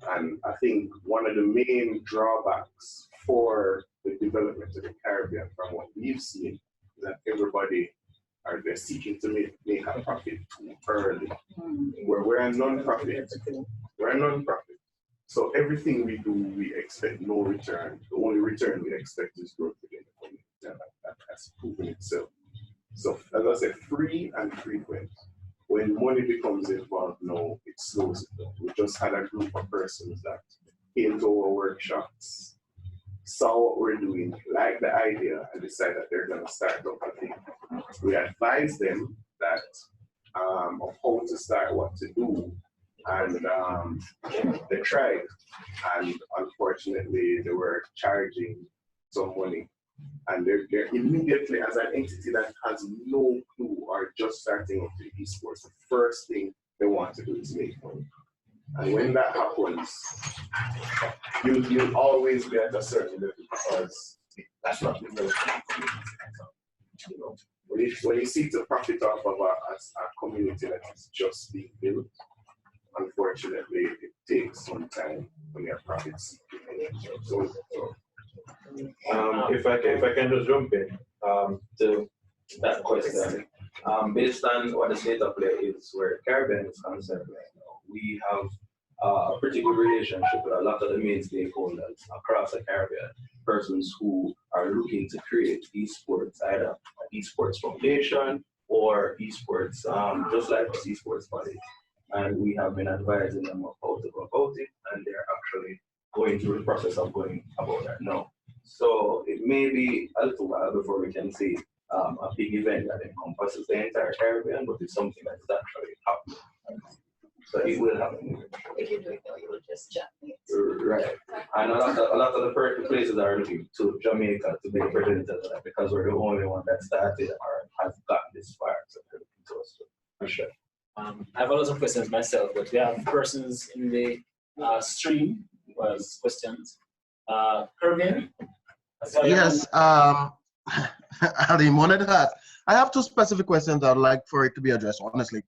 And I think one of the main drawbacks for the development of the Caribbean, from what we've seen, is that they're seeking to make a profit too early. We're a non-profit. So everything we do, we expect no return. The only return we expect is growth within the community. That has proven itself. So as I said, free and frequent. When money becomes involved, no, it slows it down. We just had a group of persons that came to our workshops, saw what we're doing, liked the idea, and decided that they're going to start up a thing. We advised them that of how to start, what to do, and they tried. And unfortunately, they were charging some money. And they're immediately, as an entity that has no clue or just starting up to esports, the first thing they want to do is make money. And when that happens, you'll always be at a certain level because that's not the most. You know, when you seek to profit off of a community that is just being built, unfortunately, it takes some time when your profits. If I can just jump in to that question, based on what the state of play is where Caribbean is concerned right now, we have a pretty good relationship with a lot of the main stakeholders across the Caribbean, persons who are looking to create esports, either an esports foundation or esports, just like us esports body. And we have been advising them of how to go about it, and they're actually going through the process of going about that now. So it may be a little while before we can see a big event that encompasses the entire Caribbean, but it's something that is actually happening. So it will happen. If you do it though, you will just jump it. Right. And a lot of the places are looking to Jamaica to be represented of that because we're the only one that started or has gotten this far. So they're looking to us for sure. I have a lot of questions myself, but we have persons in the stream who has questions. Kervin? Yes, Ali wanted that. I have two specific questions I'd like for it to be addressed, honestly.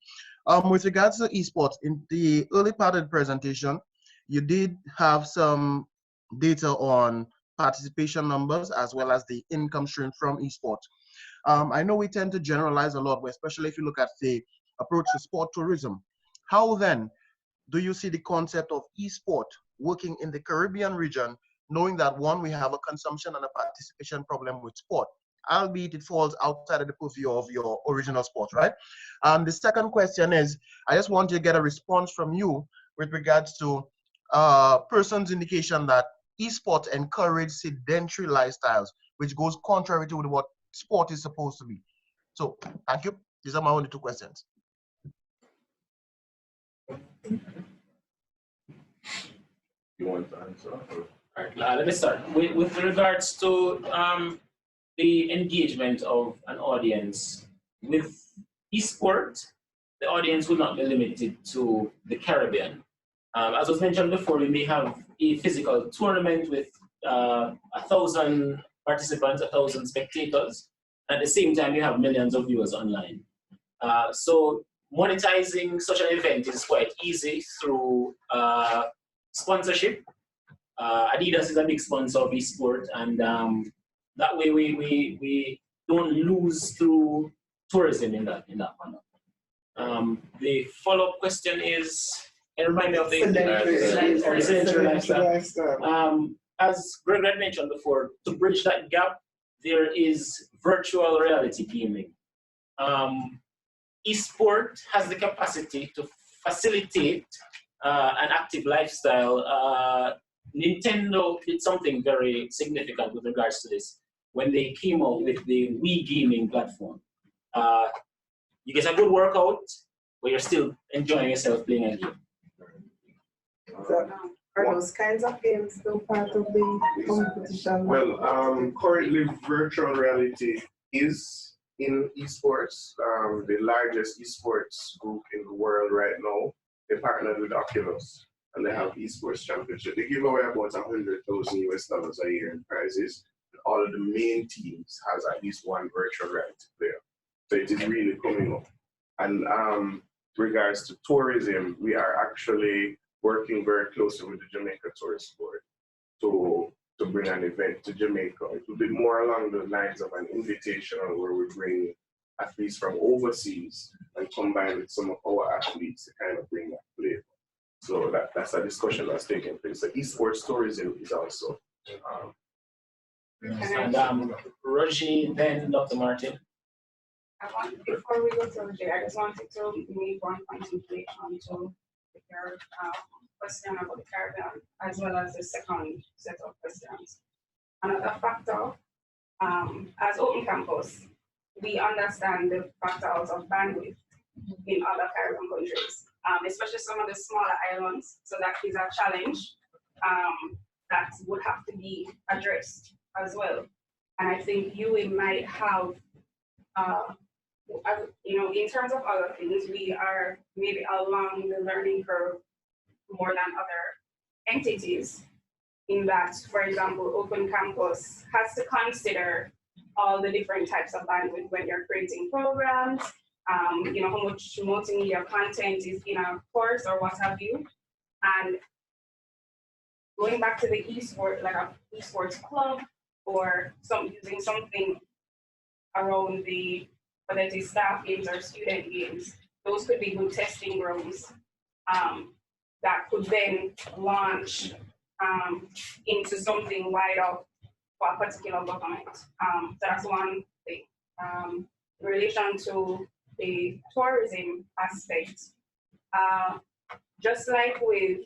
With regards to esports, in the early part of the presentation, you did have some data on participation numbers as well as the income stream from esports. I know we tend to generalize a lot, but especially if you look at the approach to sport tourism. How then do you see the concept of esport working in the Caribbean region, knowing that one, we have a consumption and a participation problem with sport, albeit it falls outside of the purview of your original sport, right? The second question is, I just want to get a response from you with regards to person's indication that esports encourage sedentary lifestyles, which goes contrary to what sport is supposed to be. So, thank you. These are my only two questions. You want to answer? All right, let me start. With regards to the engagement of an audience with eSport, the audience will not be limited to the Caribbean. As was mentioned before, we may have a physical tournament with 1,000 participants, 1,000 spectators. At the same time, you have millions of viewers online. So monetizing such an event is quite easy through sponsorship. Adidas is a big sponsor of eSport, and that way we don't lose through tourism in that manner. The follow-up question is, and remind me of the sedentary lifestyle. As Greg had mentioned before, to bridge that gap, there is virtual reality gaming. eSport has the capacity to facilitate an active lifestyle. Nintendo did something very significant with regards to this when they came out with the Wii gaming platform. You get a good workout, but you're still enjoying yourself playing a game. So, are those kinds of games still part of the competition? Well, currently virtual reality is in esports. The largest esports group in the world right now, they partnered with Oculus and they have esports championship. They give away about $100,000 a year in prizes. All of the main teams has at least one virtual reality player. So it is really coming up. And regards to tourism, we are actually working very closely with the Jamaica Tourist Board to bring an event to Jamaica. It will be more along the lines of an invitational where we bring athletes from overseas and combine with some of our athletes to kind of bring that flavor. So that's a discussion that's taking place. So esports tourism is also. And Roger, then Dr. Martin. Before we go to Roger, I just wanted to make one point in relation to your question about the Caribbean, as well as the second set of questions. Another factor, as Open Campus, we understand the factors of bandwidth in other Caribbean countries, especially some of the smaller islands. So that is a challenge that would have to be addressed as well. And I think UA might have, in terms of other things, we are maybe along the learning curve more than other entities, in that, for example, Open Campus has to consider all the different types of bandwidth when you're creating programs, you know, how much multimedia content is in a course or what have you. And going back to the eSport, like a eSports club or using something around the, whether it is staff games or student games, those could be good testing grounds that could then launch into something wider for a particular government. So that's one thing. In relation to the tourism aspect, just like with,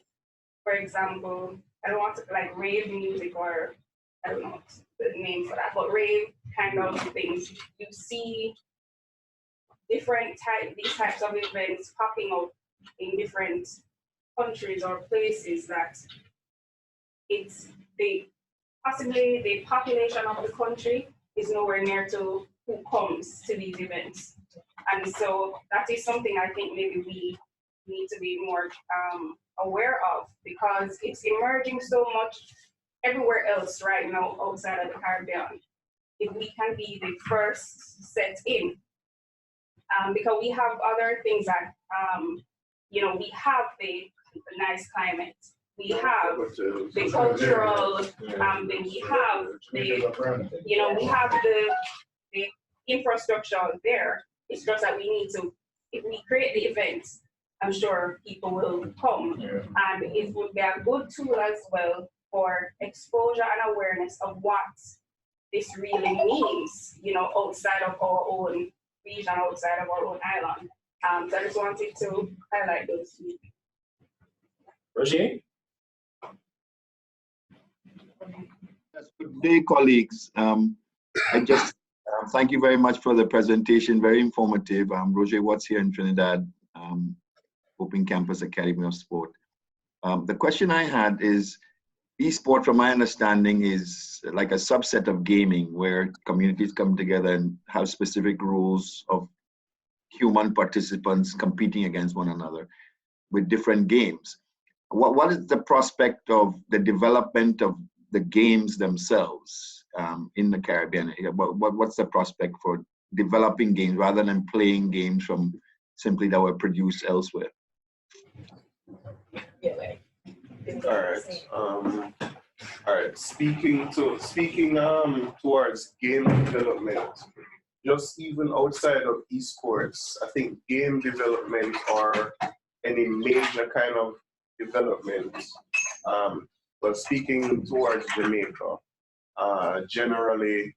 for example, I don't want to like rave music, or I don't know the name for that, but rave kind of things. You see these types of events popping up in different countries or places that possibly the population of the country is nowhere near to who comes to these events. And so that is something I think maybe we need to be more aware of, because it's emerging so much everywhere else right now outside of the Caribbean. If we can be the first set in, because we have other things that, you know, we have the nice climate, we have the cultural, we have the, you know, we have the infrastructure there. It's just that we need to, if we create the events, I'm sure people will come, and it would be a good tool as well for exposure and awareness of what this really means, you know, outside of our own region, outside of our own island. So I just wanted to highlight those two. Roger? Yes, good day, colleagues. I just thank you very much for the presentation, very informative. I'm Roger Watts here in Trinidad, Open Campus Academy of Sport. The question I had is, eSport, from my understanding, is like a subset of gaming where communities come together and have specific rules of human participants competing against one another with different games. What is the prospect of the development of the games themselves in the Caribbean? What's the prospect for developing games rather than playing games from simply that were produced elsewhere? All right. Speaking towards game development, just even outside of esports, I think game development or any major kind of development. But speaking towards Jamaica, generally,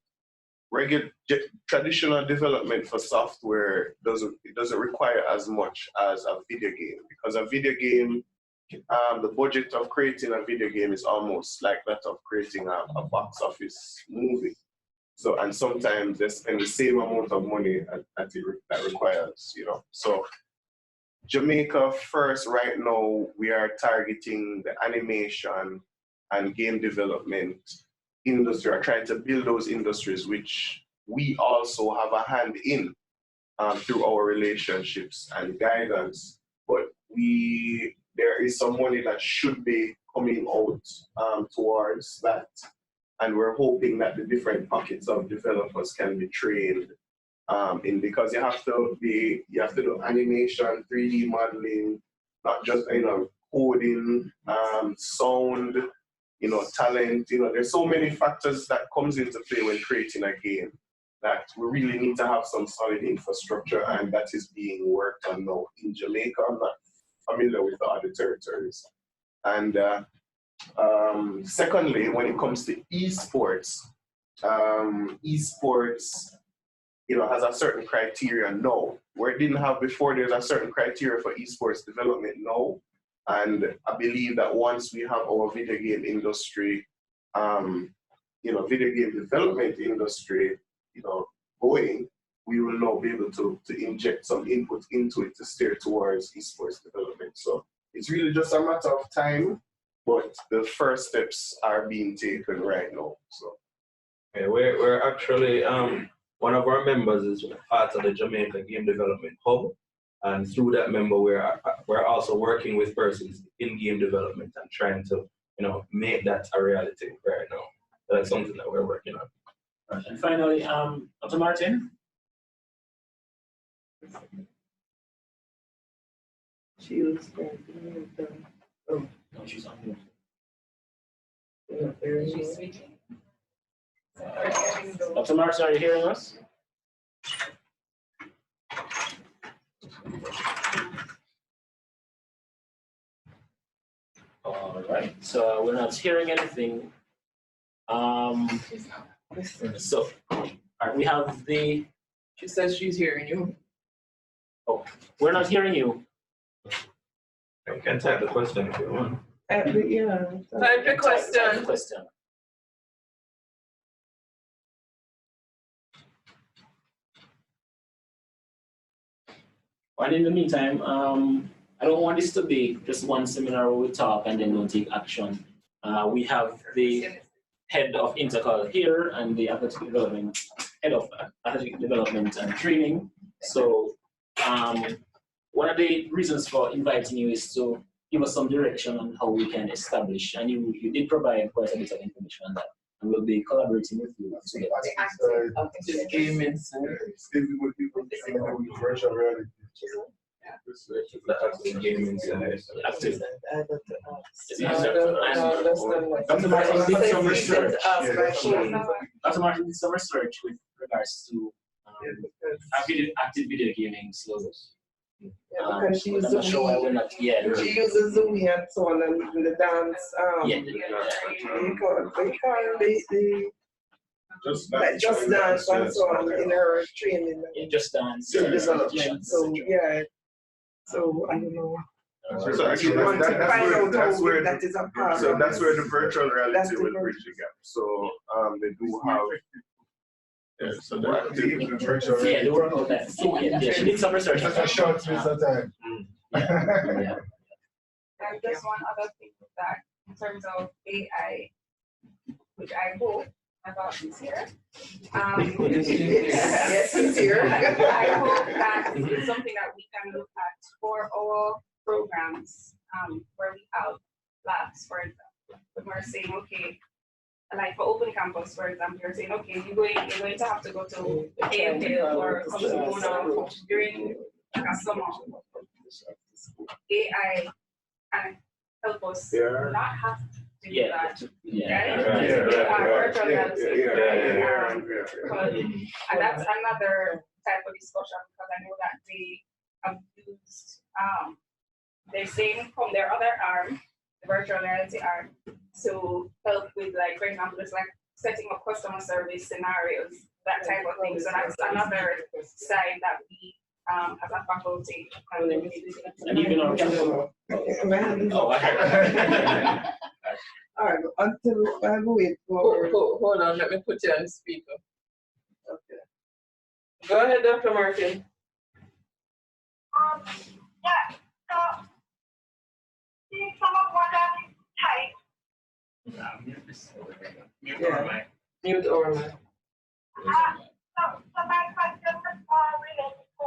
traditional development for software doesn't require as much as a video game, because a video game, the budget of creating a video game is almost like that of creating a box office movie. So, and sometimes they spend the same amount of money that requires, you know. So Jamaica first, right now, we are targeting the animation and game development industry, are trying to build those industries, which we also have a hand in through our relationships and guidance. But there is some money that should be coming out towards that. And we're hoping that the different pockets of developers can be trained because you have to do animation, 3D modeling, not just, you know, coding, sound, you know, talent. You know, there's so many factors that comes into play when creating a game that we really need to have some solid infrastructure, and that is being worked on now in Jamaica. I'm not familiar with the other territories. And secondly, when it comes to esports, esports, you know, has a certain criteria now. Where it didn't have before, there's a certain criteria for esports development now. And I believe that once we have our video game industry, you know, video game development industry, you know, going, we will now be able to inject some input into it to steer towards esports development. So it's really just a matter of time, but the first steps are being taken right now. So yeah, we're actually one of our members is part of the Jamaica Game Development Hub, And through that member, we're also working with persons in game development and trying to, make that a reality right now. That's something that we're working on. Right. And finally, Dr. Martin. She was oh, No, she's on mute. She's speaking. Dr. Martin, are you hearing us? All right, so we're not hearing anything. So, all right, we have the. She says she's hearing you. Oh, we're not hearing you. You can type the question if you want. Yeah. Type the question. Type the question. And in the meantime, I don't want this to be just one seminar where we talk and then don't take action. We have the head of Intercol here and the head of athletic development and training. So one of the reasons for inviting you is to give us some direction on how we can establish, and you did provide quite a bit of information on that, and we'll be collaborating with you to get The gaming center. Virtual reality. Gaming center. active. Dr. Martin did some research. Dr. Martin did some research with regards to active video gaming. So, because she I'm not sure why we're not yet. She uses Zoom and so on and the dance. Just dance and so on in her training. Yeah, just dance. Development. So yeah. So I don't know. So actually, that's where that is a part. So that's where the virtual reality will bridge the gap. So they do have. Yeah, so the virtual reality. Yeah, they work on that. Yeah, she did some research. That's a short piece of time. Yeah. And just one other thing with that, in terms of AI, which I hope my boss is here. Yes, he's here. I hope that it's something that we can look at for our programs where we have labs, for example. When we're saying, okay, like for Open Campus, for example, you're saying, okay, you're going to have to go to AML or come to Bona during like a summer. AI can help us not have to do that. And that's another type of discussion because I know that they have used, they're saying from their other arm, the virtual reality arm, to help with, like, for example, it's like setting up customer service scenarios, that type of thing. So that's another side that we as a faculty. And even our All right, until I wait for. Hold on, let me put you on speaker. Okay. Go ahead, Dr. Martin. Yeah, so see some of what I'm type. Mute or mic. So my question was related to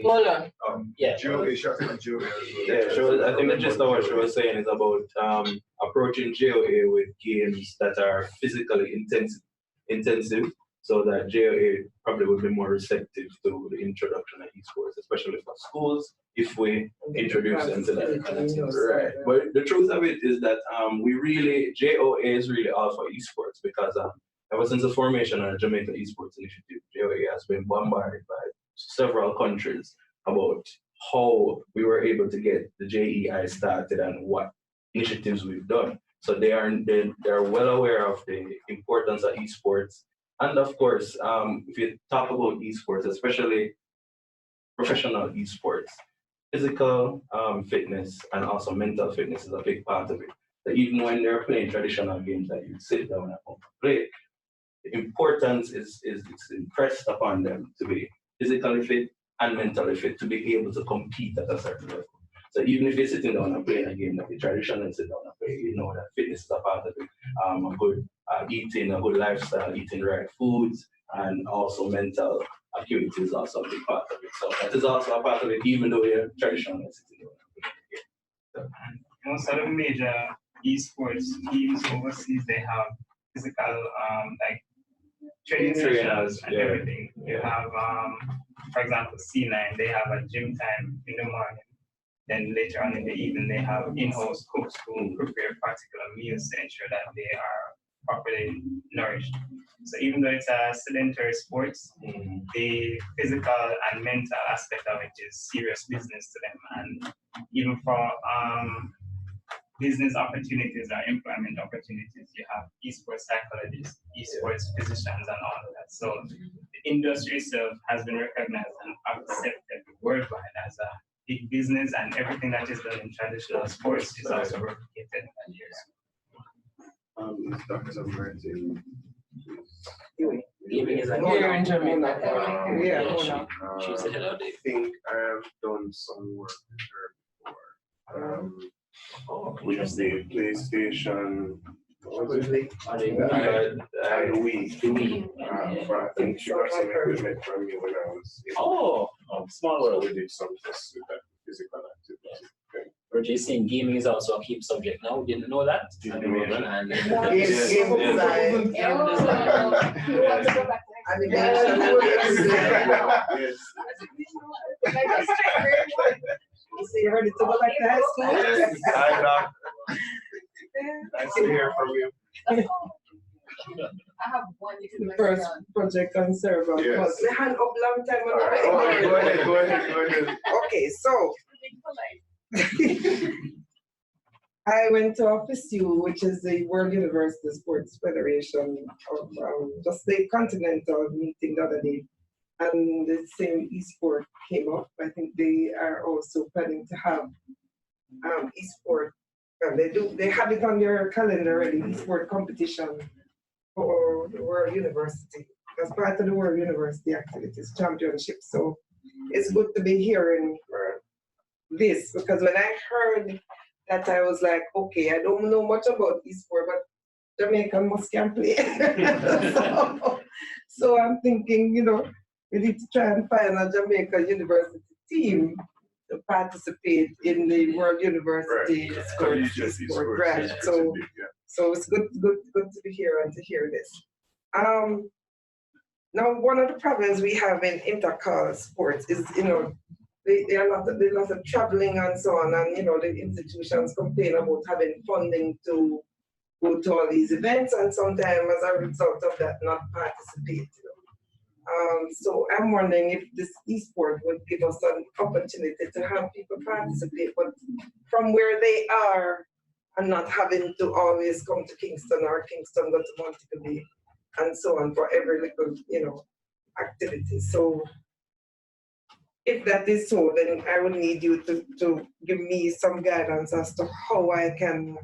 Hold on. Yeah. Joey, yeah, I think the gist of what she was saying is about approaching JOA with games that are physically intensive, so that JOA probably would be more receptive to the introduction of esports, especially for schools, if we introduce them to that. Right. But the truth of it is that JOA is really all for esports, because ever since the formation of the Jamaica eSports Initiative, JOA has been bombarded by several countries about how we were able to get the JEI started and what initiatives we've done. So they are well aware of the importance of esports. And of course, if you talk about esports, especially professional esports, physical fitness and also mental fitness is a big part of it. So even when they're playing traditional games that you sit down and play, the importance is impressed upon them to be physically fit and mentally fit to be able to compete at a certain level. So even if you're sitting down and playing a game that you traditionally sit down and play, you know that fitness is a part of it. A good eating, a good lifestyle, eating right foods, and also mental acuity is also a big part of it. So that is also a part of it, even though you're traditionally sitting down and playing a game. So, most of the major esports teams overseas, they have physical like training sessions and everything. You have, for example, C9, they have a gym time in the morning. Then later on in the evening, they have in-house cooks who prepare particular meals to ensure that they are properly nourished. So even though it's a sedentary sport, the physical and mental aspect of it is serious business to them. And even for business opportunities or employment opportunities, you have esports psychologists, esports physicians, and all of that. So the industry itself has been recognized and accepted worldwide as a big business, and everything that is done in traditional sports is also replicated in that area. Dr. Martin. Gaming is Here in Jamaica. I think I have done some work with her before. With the PlayStation, what was it? And Wii. I think she got some equipment from me when I was in small world. We did some tests with that physical activity. Roger is saying gaming is also a key subject now. Didn't know that. So you're ready to go back to high school? I'm not. Nice to hear from you. I have one The first project on server. Yes. The hand up long time Go ahead. Okay, so I went to FSU, which is the World University Sports Federation of just the continental meeting the other day, and the same eSport came up. I think they are also planning to have eSport. They have it on their calendar already, eSport competition for the World University as part of the World University activities championship. So it's good to be hearing this, because when I heard that, I was like, okay, I don't know much about eSport, but Jamaica must can play. so I'm thinking, we need to try and find a Jamaica University team to participate in the World University eSport grant. So it's good to be here and to hear this. Now, one of the problems we have in intercal sports is, there are lots of traveling and so on, and the institutions complain about having funding to go to all these events, and sometimes as a result of that, not participate. So I'm wondering if this eSport would give us an opportunity to have people participate, but from where they are, and not having to always come to Kingston or Kingston go to Montego Bay, and so on for every little activity. So if that is so, then I would need you to give me some guidance as to how I can,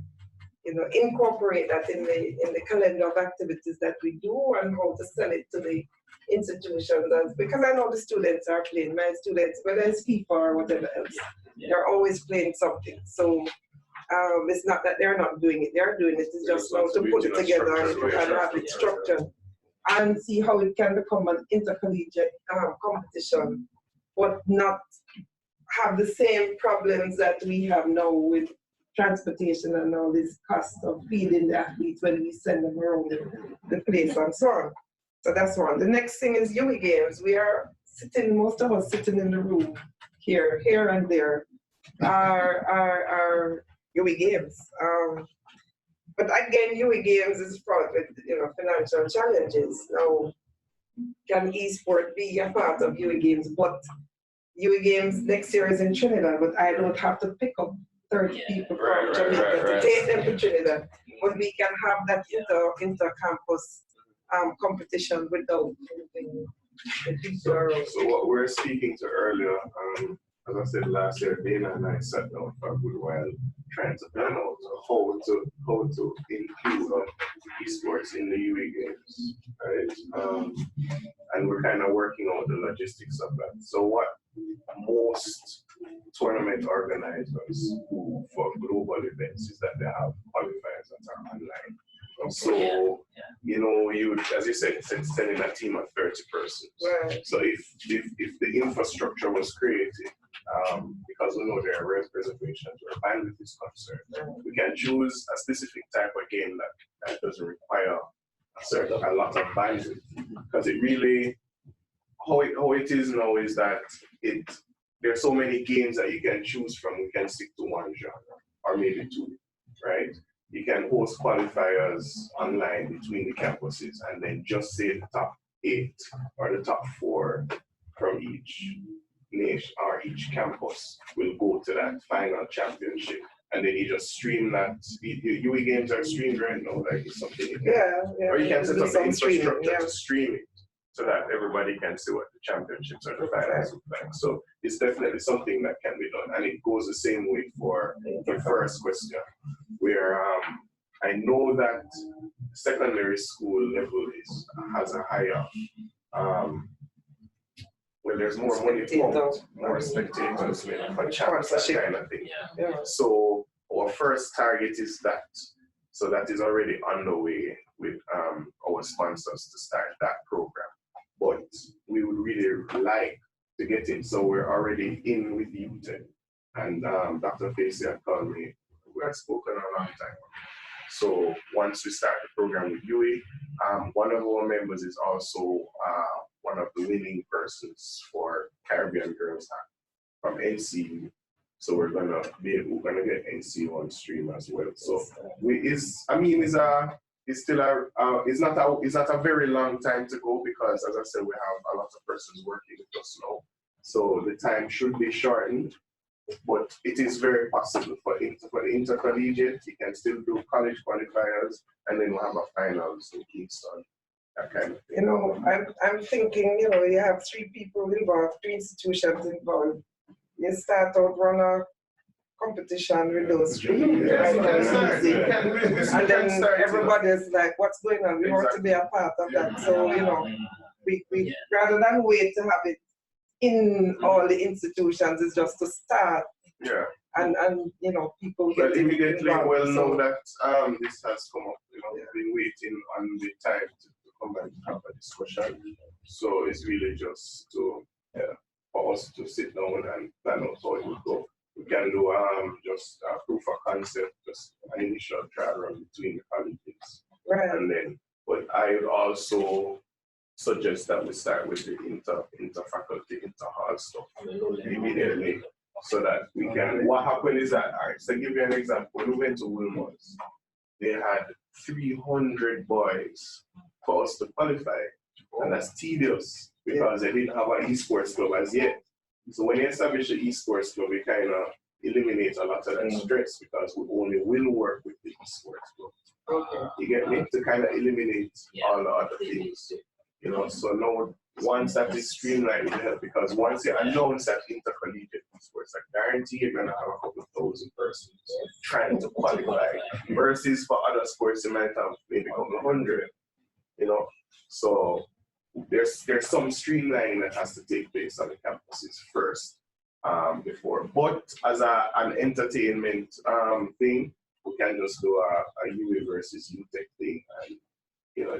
incorporate that in the calendar of activities that we do, and how to sell it to the institutions. Because I know the students are playing. My students, whether it's FIFA or whatever else, they're always playing something. So it's not that they're not doing it; they're doing it. It's just now to put it together and have it structured, and see how it can become an intercollegiate competition but not have the same problems that we have now with transportation and all this cost of feeding the athletes when we send them around the place and so on. So that's one. The next thing is UE Games. We are sitting, most of us sitting in the room here and there are UE Games. But again, UE Games is fraught with financial challenges. Now, can eSport be a part of UE Games? But UE Games next year is in Trinidad, but I don't have to pick up 30 people from Jamaica to take them to Trinidad. But we can have that inter-campus competition without anything. So what we're speaking to earlier, as I said last year, Dana and I sat down for a good while trying to plan out how to include esports in the UE Games, right? And we're kind of working out the logistics of that. So what most tournament organizers do for global events is that they have qualifiers that are online. So, you, as you said, sending a team of 30 persons. Right. So if the infrastructure was created, because we know there are reservations or bandwidth is concerned, we can choose a specific type of game that doesn't require a lot of bandwidth. Because it really, how it is now is that there are so many games that you can choose from. We can stick to one genre or maybe two, right? You can host qualifiers online between the campuses and then just say the top 8 or the top 4 from each nation or each campus will go to that final championship. And then you just stream that. UE Games are streamed right now, like it's something you can, or you can set up the infrastructure to stream it so that everybody can see what the championships or the finals look like. So it's definitely something that can be done. And it goes the same way for the first question, where I know that secondary school level has a higher, well, there's more money pumped, more spectators for champs, that kind of thing. Yeah. So our first target is that. So that is already underway with our sponsors to start that program. But we would really like to get in. So we're already in with UTEC. And Dr. Facey had called me. We had spoken a long time. So once we start the program with UE, one of our members is also one of the winning persons for Caribbean Girls Act from NCU. So we're gonna get NCU on stream as well. So it's not a very long time to go because, as I said, we have a lot of persons working with us now. So the time should be shortened, but it is very possible for the intercollegiate. You can still do college qualifiers, and then we'll have a finals in Kingston. That kind of thing. I'm thinking, you have 3 people involved, 3 institutions involved. You start out run a competition with those 3, right? And then everybody's like, what's going on? We want to be a part of that. So, we rather than wait to have it in all the institutions, is just to start. Yeah. And people get immediately involved, know that this has come up. We've been waiting on the time to come and have a discussion. So it's really just for us to sit down and plan out how it will go. We can do just a proof of concept, just an initial trial run between the colleges. Right. And then, but I would also suggest that we start with the inter-faculty, inter-hall stuff immediately, so that we can, what happened is that, all right, so give you an example, when we went to Wilmot's, they had 300 boys for us to qualify, and that's tedious, because they didn't have an esports club as yet. So when you establish an esports club, it kind of eliminates a lot of that stress, because we only will work with the esports club. Okay. You get me? To kind of eliminate all the other things. So now once that is streamlined, will help, because once you announce that intercollegiate esports, I guarantee you're gonna have a couple of thousand persons trying to qualify. Versus for other sports, you might have maybe a couple of hundred. So there's some streamlining that has to take place on the campuses first before. But as an entertainment thing, we can just do a UE versus UTEC thing, and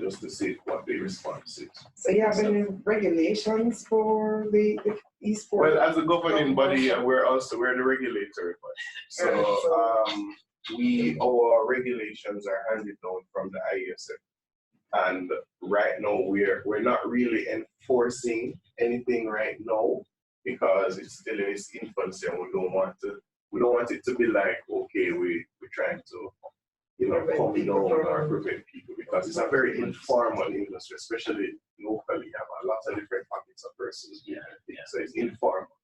just to see what the response is. So you have any regulations for the eSport? Well, as a governing body, we're the regulatory body. So our regulations are handed down from the IESF. And right now we're not really enforcing anything right now because it's still in its infancy, and we don't want it to be like, okay, we're trying to calm down or prevent people, because it's a very informal industry, especially locally. You have a lot of different pockets of persons behind it, so it's informal.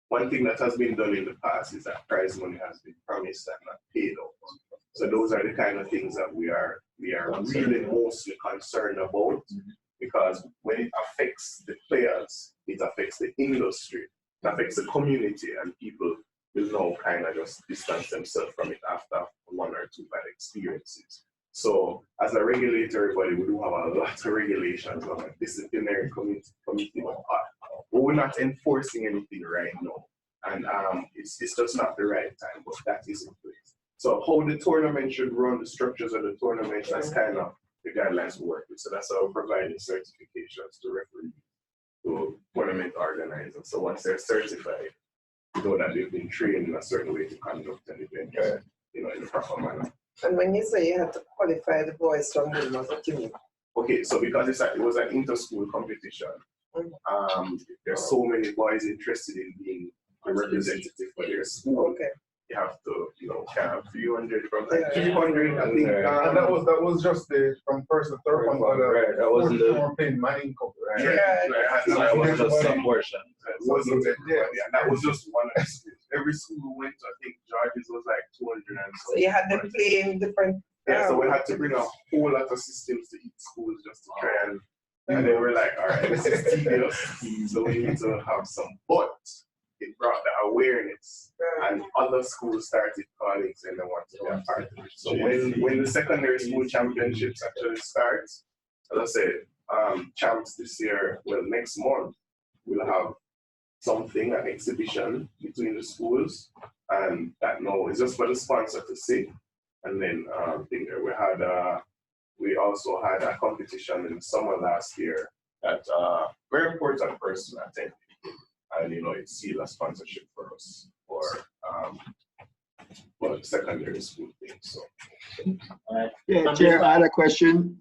One thing that has been done in the past is that prize money has been promised and not paid out. So those are the kind of things that we are really mostly concerned about, because when it affects the players, it affects the industry, it affects the community, and people will now kind of just distance themselves from it after one or two bad experiences. So as a regulatory body, we do have a lot of regulations on a disciplinary committee, but we're not enforcing anything right now. And it's just not the right time, but that is in place. So how the tournament should run, the structures of the tournament, that's kind of the guidelines we work with. So that's how we're providing certifications to referees, to tournament organizers. So once they're certified, you know that they've been trained in a certain way to conduct an event, in a proper manner. And when you say you had to qualify the boys from women, what do you mean? Okay, so because it was an inter-school competition, there's so many boys interested in being a representative for their school. Okay. You have to, kind of 300 from like 300, I think. And that was just from first to third one, but that wasn't the paying my income. Right? So it was just some portion. And that was just one of the schools. Every school we went to, I think George's was like 200 and so. So you had them playing different. Yeah, so we had to bring a whole lot of systems to each school just to try and they were like, all right, this is tedious, so we need to have some. But it brought the awareness, and other schools started calling saying they want to be a part of it. So when the secondary school championships actually starts, as I said, champs this year, well, next month, we'll have something, an exhibition between the schools, and that now is just for the sponsor to see. And then we also had a competition in the summer last year that very important person attended. And it sealed a sponsorship for us for the secondary school thing. So yeah, Chair, I had a question.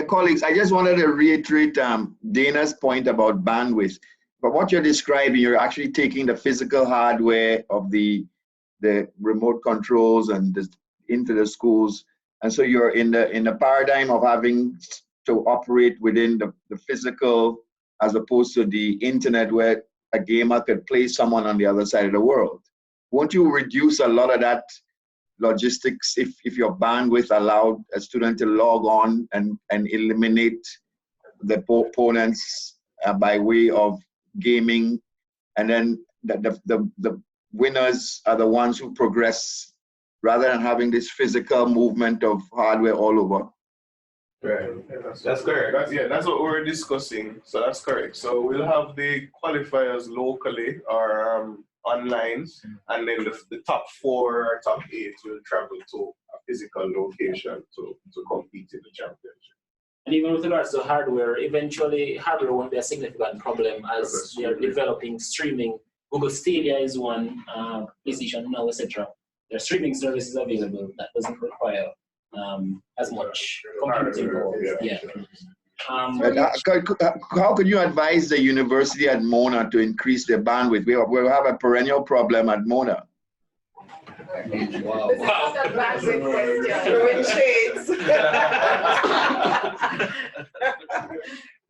Colleagues, I just wanted to reiterate Dana's point about bandwidth. But what you're describing, you're actually taking the physical hardware of the remote controls and into the schools, and so you're in the paradigm of having to operate within the physical as opposed to the internet, where a gamer could play someone on the other side of the world. Won't you reduce a lot of that logistics if your bandwidth allowed a student to log on and eliminate the opponents by way of gaming, and then the winners are the ones who progress rather than having this physical movement of hardware all over? Right, that's correct. That's what we're discussing. So that's correct. So we'll have the qualifiers locally or online, and then the top 4 or top 8 will travel to a physical location to compete in the championship. And even with regards to hardware, eventually hardware won't be a significant problem as we are developing streaming. Google Stadia is one, PlayStation Now, etc. There are streaming services available that doesn't require as much computing power. Yeah. How could you advise the university at Mona to increase their bandwidth? We have a perennial problem at Mona. Wow. This is just a massive question.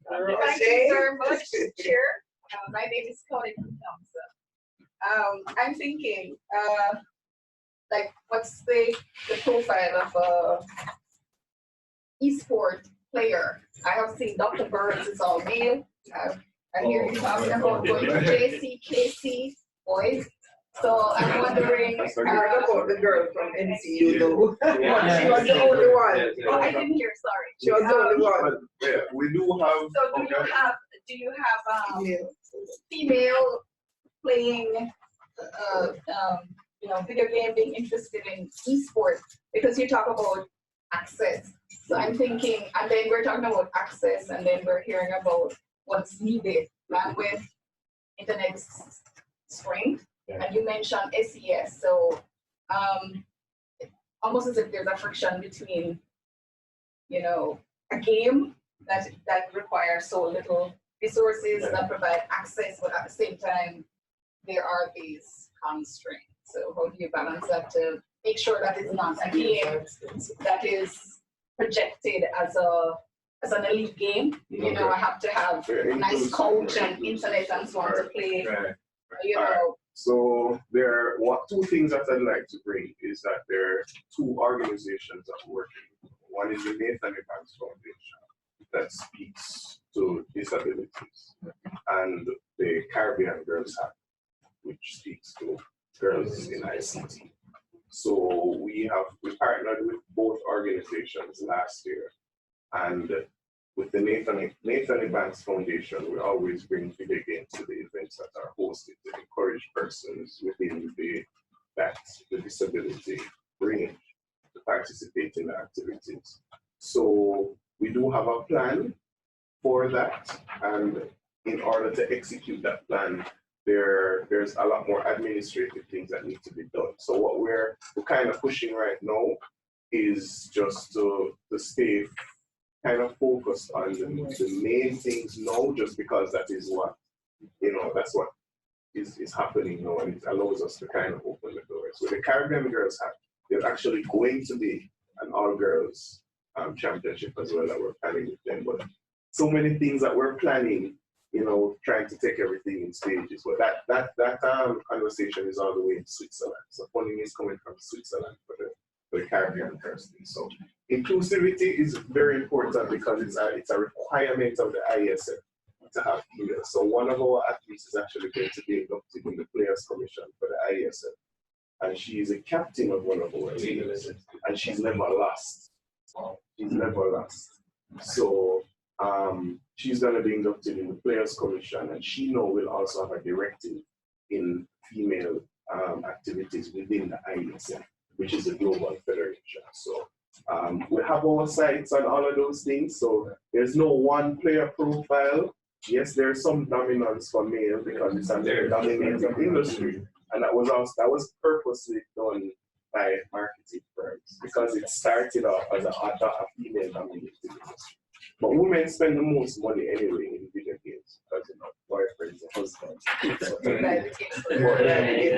Thank you very much, Chair. My name is Connie Thompson. I'm thinking, what's the profile of a eSport player? I have seen Dr. Burns is all male. I hear you talking about going to JC, KC, boys. So I'm wondering. About the girl from NCU, though. She was the only one. Oh, I didn't hear. Sorry. She was the only one. Yeah, we do have. So do you have female playing video game, being interested in eSport, because you talk about access. So I'm thinking, and then we're talking about access, and then we're hearing about what's needed, bandwidth, internet strength, and you mentioned SES. So almost as if there's a friction between, a game that requires so little resources that provide access, but at the same time, there are these constraints. So how do you balance that to make sure that it's not a game that is projected as an elite game? I have to have a nice coach and internet and so on to play. So there are two things that I'd like to bring is that there are two organizations that are working. One is the Nathan Evans Foundation that speaks to disabilities, and the Caribbean Girls Act, which speaks to girls in ICT. So we partnered with both organizations last year, and with the Nathan Evans Foundation, we always bring video games to the events that are hosted to encourage persons within the disability range to participate in the activities. So we do have a plan for that, and in order to execute that plan, there's a lot more administrative things that need to be done. So what we're kind of pushing right now is just to stay kind of focused on the main things now, just because that is what, that's what is happening now, and it allows us to kind of open the doors. So the Caribbean Girls Act, there's actually going to be an all-girls championship as well that we're planning with them. But so many things that we're planning, trying to take everything in stages. But that conversation is all the way in Switzerland. So funding is coming from Switzerland for the Caribbean Girls thing. So inclusivity is very important because it's a requirement of the ISF to have females. So one of our athletes is actually going to be inducted in the Players Commission for the ISF. And she is a captain of one of our teams, and she's never lost. She's never lost. So she's going to be inducted in the Players Commission, and she now will also have a directive in female activities within the ISF, which is the Global Federation. So we have our sights on all of those things. So there's no one player profile. Yes, there's some dominance for male because it's a very dominating industry. And that was purposely done by marketing firms because it started off as a female dominated industry. But women spend the most money anyway in video games because boyfriends and husbands.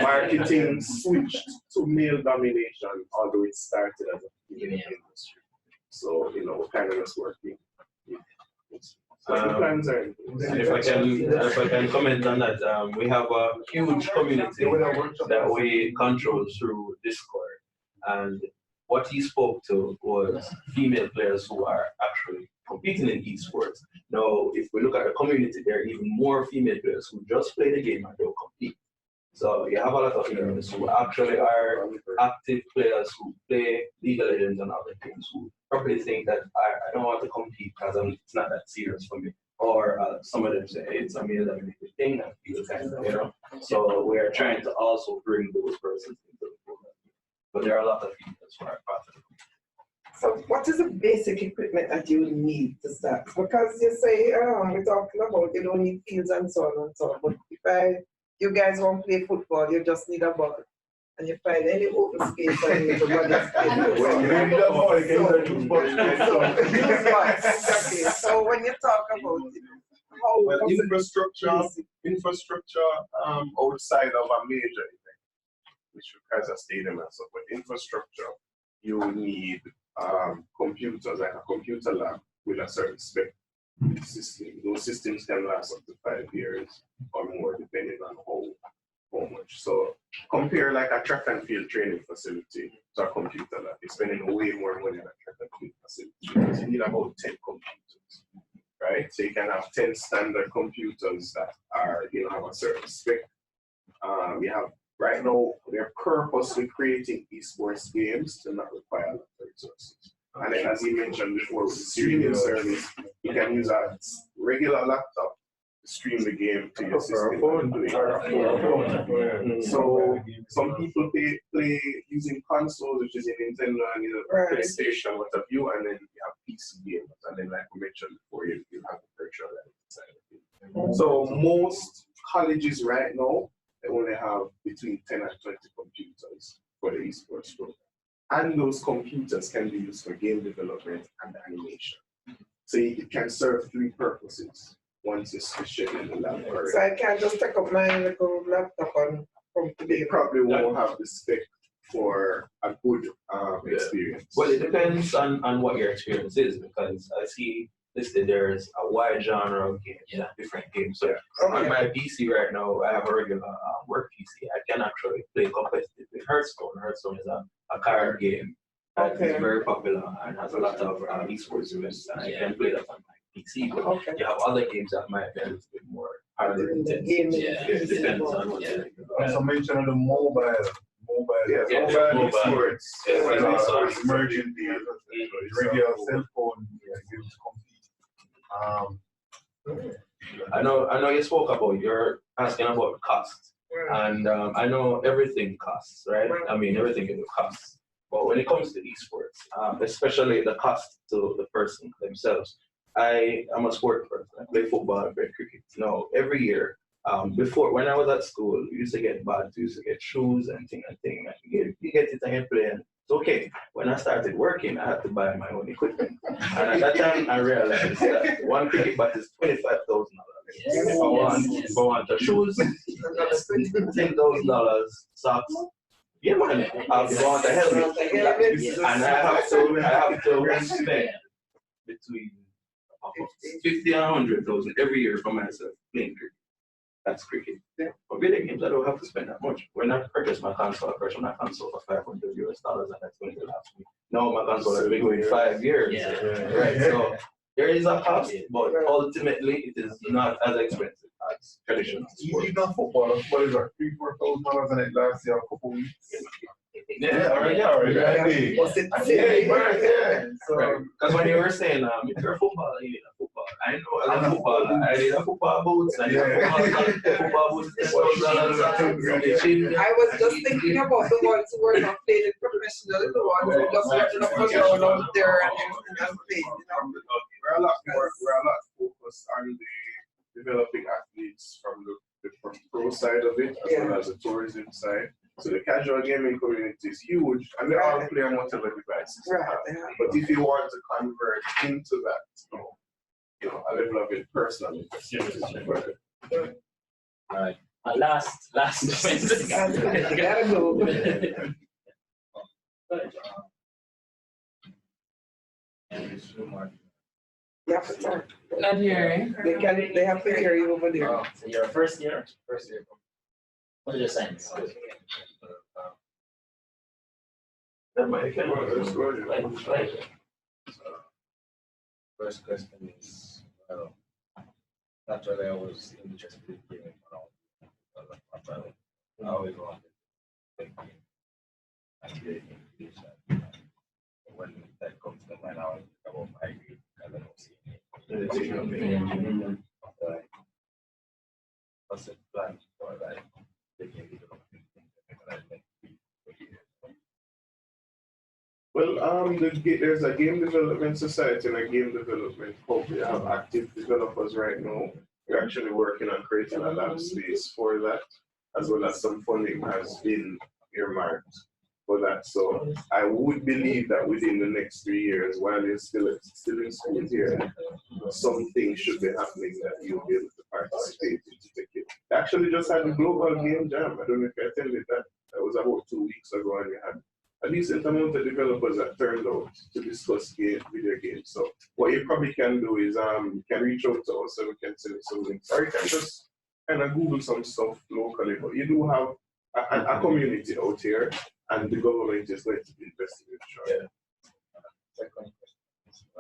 Marketing switched to male domination, although it started as a female industry. So we're kind of just working. If I can comment on that, we have a huge community that we control through Discord, and what he spoke to was female players who are actually competing in esports. Now, if we look at the community, there are even more female players who just play the game and don't compete. So you have a lot of females who actually are active players who play League of Legends and other things who probably think that I don't want to compete because it's not that serious for me. Or some of them say hey, it's a male-dominated thing and feel kind of, So we are trying to also bring those persons into the program. But there are a lot of females who are part of it. So what is the basic equipment that you need to start? Because you say, we're talking about you don't need fields and so on and so on. But if you guys won't play football, you just need a ball. And you find any open space and you need to run this game. Exactly. So when you talk about how infrastructure outside of a major event, which requires a stadium and so forth, infrastructure, you need computers, like a computer lab with a certain spec system. Those systems can last up to 5 years or more, depending on how much. So compare like a track and field training facility to a computer lab. You're spending way more money on a track and field facility because you need about 10 computers, right? So you can have 10 standard computers that are, have a certain spec. We have right now, they're purposely creating esports games to not require a lot of resources. And then, as you mentioned before, with the streaming service, you can use a regular laptop stream the game to your system. And do it. So some people play using consoles, which is a Nintendo and PlayStation, what have you, and then you have PC games, and then like we mentioned before, you have the virtual reality side of it. So most colleges right now, they only have between 10 and 20 computers for the esports program. And those computers can be used for game development and animation. So it can serve 3 purposes once it's scheduled in the lab. So I can't just take up my little laptop and come to They probably won't have the spec for a good experience. Well, it depends on what your experience is, because I see listed there's a wide genre of games, different games. So on my PC right now, I have a regular work PC. I can actually play competitive with Hearthstone. Hearthstone is a card game that is very popular and has a lot of esports events, and I can play that on my PC. But you have other games that might be a little bit more harder intense. It depends on what you're doing. So mention of the mobile esports. It's emerging regular cell phone games compete. I know you spoke about, you're asking about cost. And I know everything costs, right? I mean, everything costs. But when it comes to esports, especially the cost to the person themselves, I am a sport person. I play football, I play cricket. Now, every year, before, when I was at school, we used to get bats, we used to get shoes and thing. And you get it and you play, and it's okay. When I started working, I had to buy my own equipment. And at that time, I realized that one cricket bat is $25,000. If I want the shoes, $10,000, socks. Yeah, man, I want the helmet. And I have to spend between 50 and 100,000 every year for myself playing cricket. That's cricket. For video games, I don't have to spend that much. When I purchased my console, I purchased my console for $500, and that's going to last me. Now my console has been going 5 years. Right. So there is a cost, but ultimately it is not as expensive as traditional sports. Even football, what is that? $3,000-4,000 in it last year, a couple weeks. Already. Because when you were saying, if you're a footballer, you need a football. I know as a footballer, I need a football boots, I need a football boots, I was just thinking about the ones who were not playing professionally, the ones who just wanted to put down out there and play. We're a lot focused on the developing athletes from the pro side of it, as well as the tourism side. So the casual gaming community is huge, and they all play on whatever devices. But if you want to convert into that, a level of it personally, All right. Last defense. Gotta go. You have to talk. Not hearing. They have to hear you over there. So you're first year? First year. What is your science? First question is, naturally I was interested in gaming around. I always wanted to play games and play English. When that comes to mind, I was about my grade because I don't see any. What's the plan for like taking video? Well, there's a game development society and a game development hub. We have active developers right now. We're actually working on creating a lab space for that, as well as some funding has been earmarked for that. So I would believe that within the next 3 years, while you're still in school here, something should be happening that you'll be able to participate in to take it. I actually just had a global game jam. I don't know if you attended that. That was about 2 weeks ago, and we had a decent amount of developers that turned out to discuss video games. So what you probably can do is you can reach out to us and we can send you some links. Or you can just kind of Google some stuff locally. But you do have a community out here, and the government is going to be investing in it.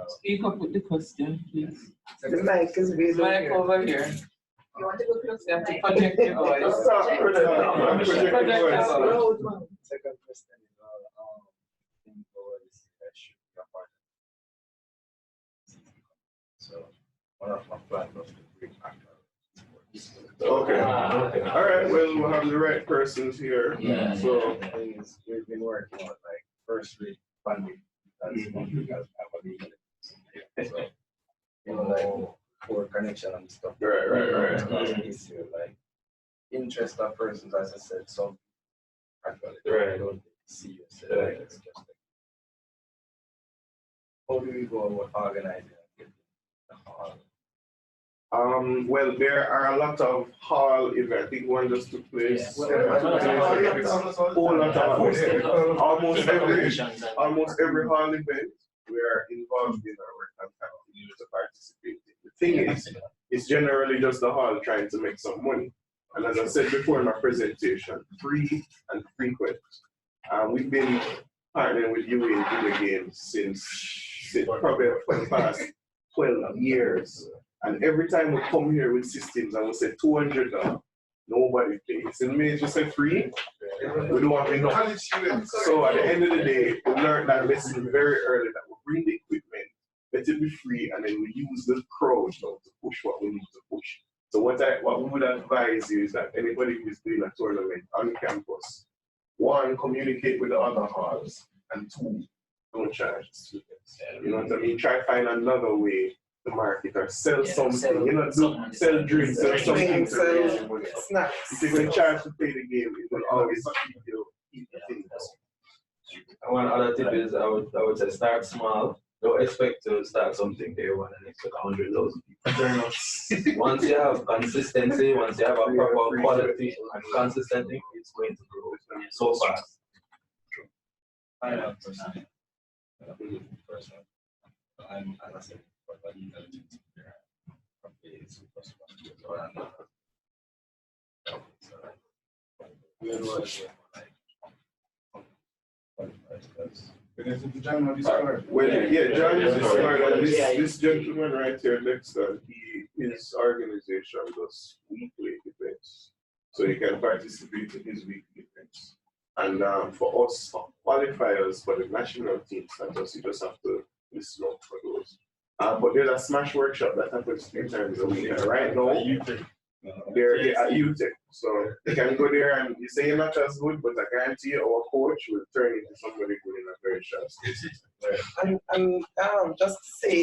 Speak up with the question, please. The mic is busy. Mic over here. You want to go close? You have to project your voice. Second question is so one of my plans was to bring actors Okay. All right. Well, we'll have the right persons here. Yeah. So We've been working on like first rate funding. That's because so, you know, like for connection and stuff. Right. Issue, like interest of persons, as I said, some actually don't see you. So like, it's just like, how do we go about organizing the hall? well, there are a lot of hall events. I think one just took place. Almost every hall event we are involved in our continue to participate in. The thing is, it's generally just the hall trying to make some money. And as I said before in my presentation, free and frequent. We've been partnering with UA in the game since probably for the past 12 years. And every time we come here with systems and we say $200, nobody pays. And we just say free, we don't have enough. So at the end of the day, we learned that lesson very early that we bring the equipment, let it be free, and then we use the crowd now to push what we need to push. So what we would advise you is that anybody who is doing a tournament on campus, one, communicate with the other halls, and two, don't charge students. You know what I mean? Try to find another way to market or sell something. You know, sell drinks, sell something, sell snacks. If you're going to charge to play the game, it will always keep you things. And one other tip is I would say start small. Don't expect to start something day one and expect 100,000 people turn up. Once you have consistency, once you have a proper quality and consistency, it's going to grow so fast. I have personally, I'm, as I said, but I need to Well, yeah, John is discovered, and this gentleman right here, Dexter, his organization does weekly events. So you can participate in his weekly events. And for us, qualifiers for the national team status, you just have to listen out for those. But there's a Smash workshop that happens 3 times a week. And right now, they're at UTEC. So you can go there and you say you're not as good, but I guarantee you our coach will turn into somebody good in a very short space. And just to say,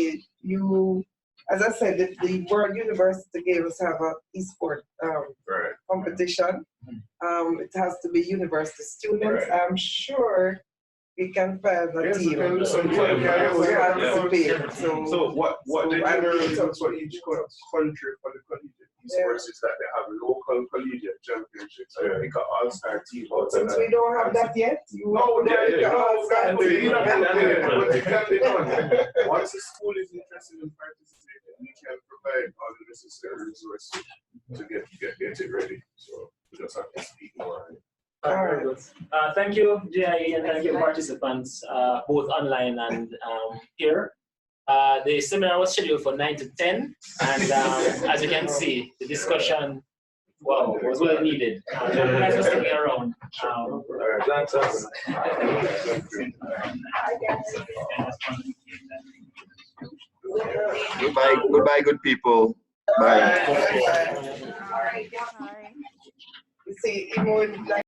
as I said, the World University Games have an eSport competition. It has to be university students. Right. I'm sure we can find a team. So what they generally do for each country for the collegiate esports is that they have local collegiate championships. So like an all-star team. Since we don't have that yet, But it can be done. Once the school is interested in participating, we can provide all the necessary resources to get it ready. So we just have to speak more. Very good. Thank you, JIE, and thank you, participants, both online and here. The seminar was scheduled for 9 to 10, and as you can see, the discussion was well needed. Guys were sticking around. Goodbye, good people. Bye. You see, even with like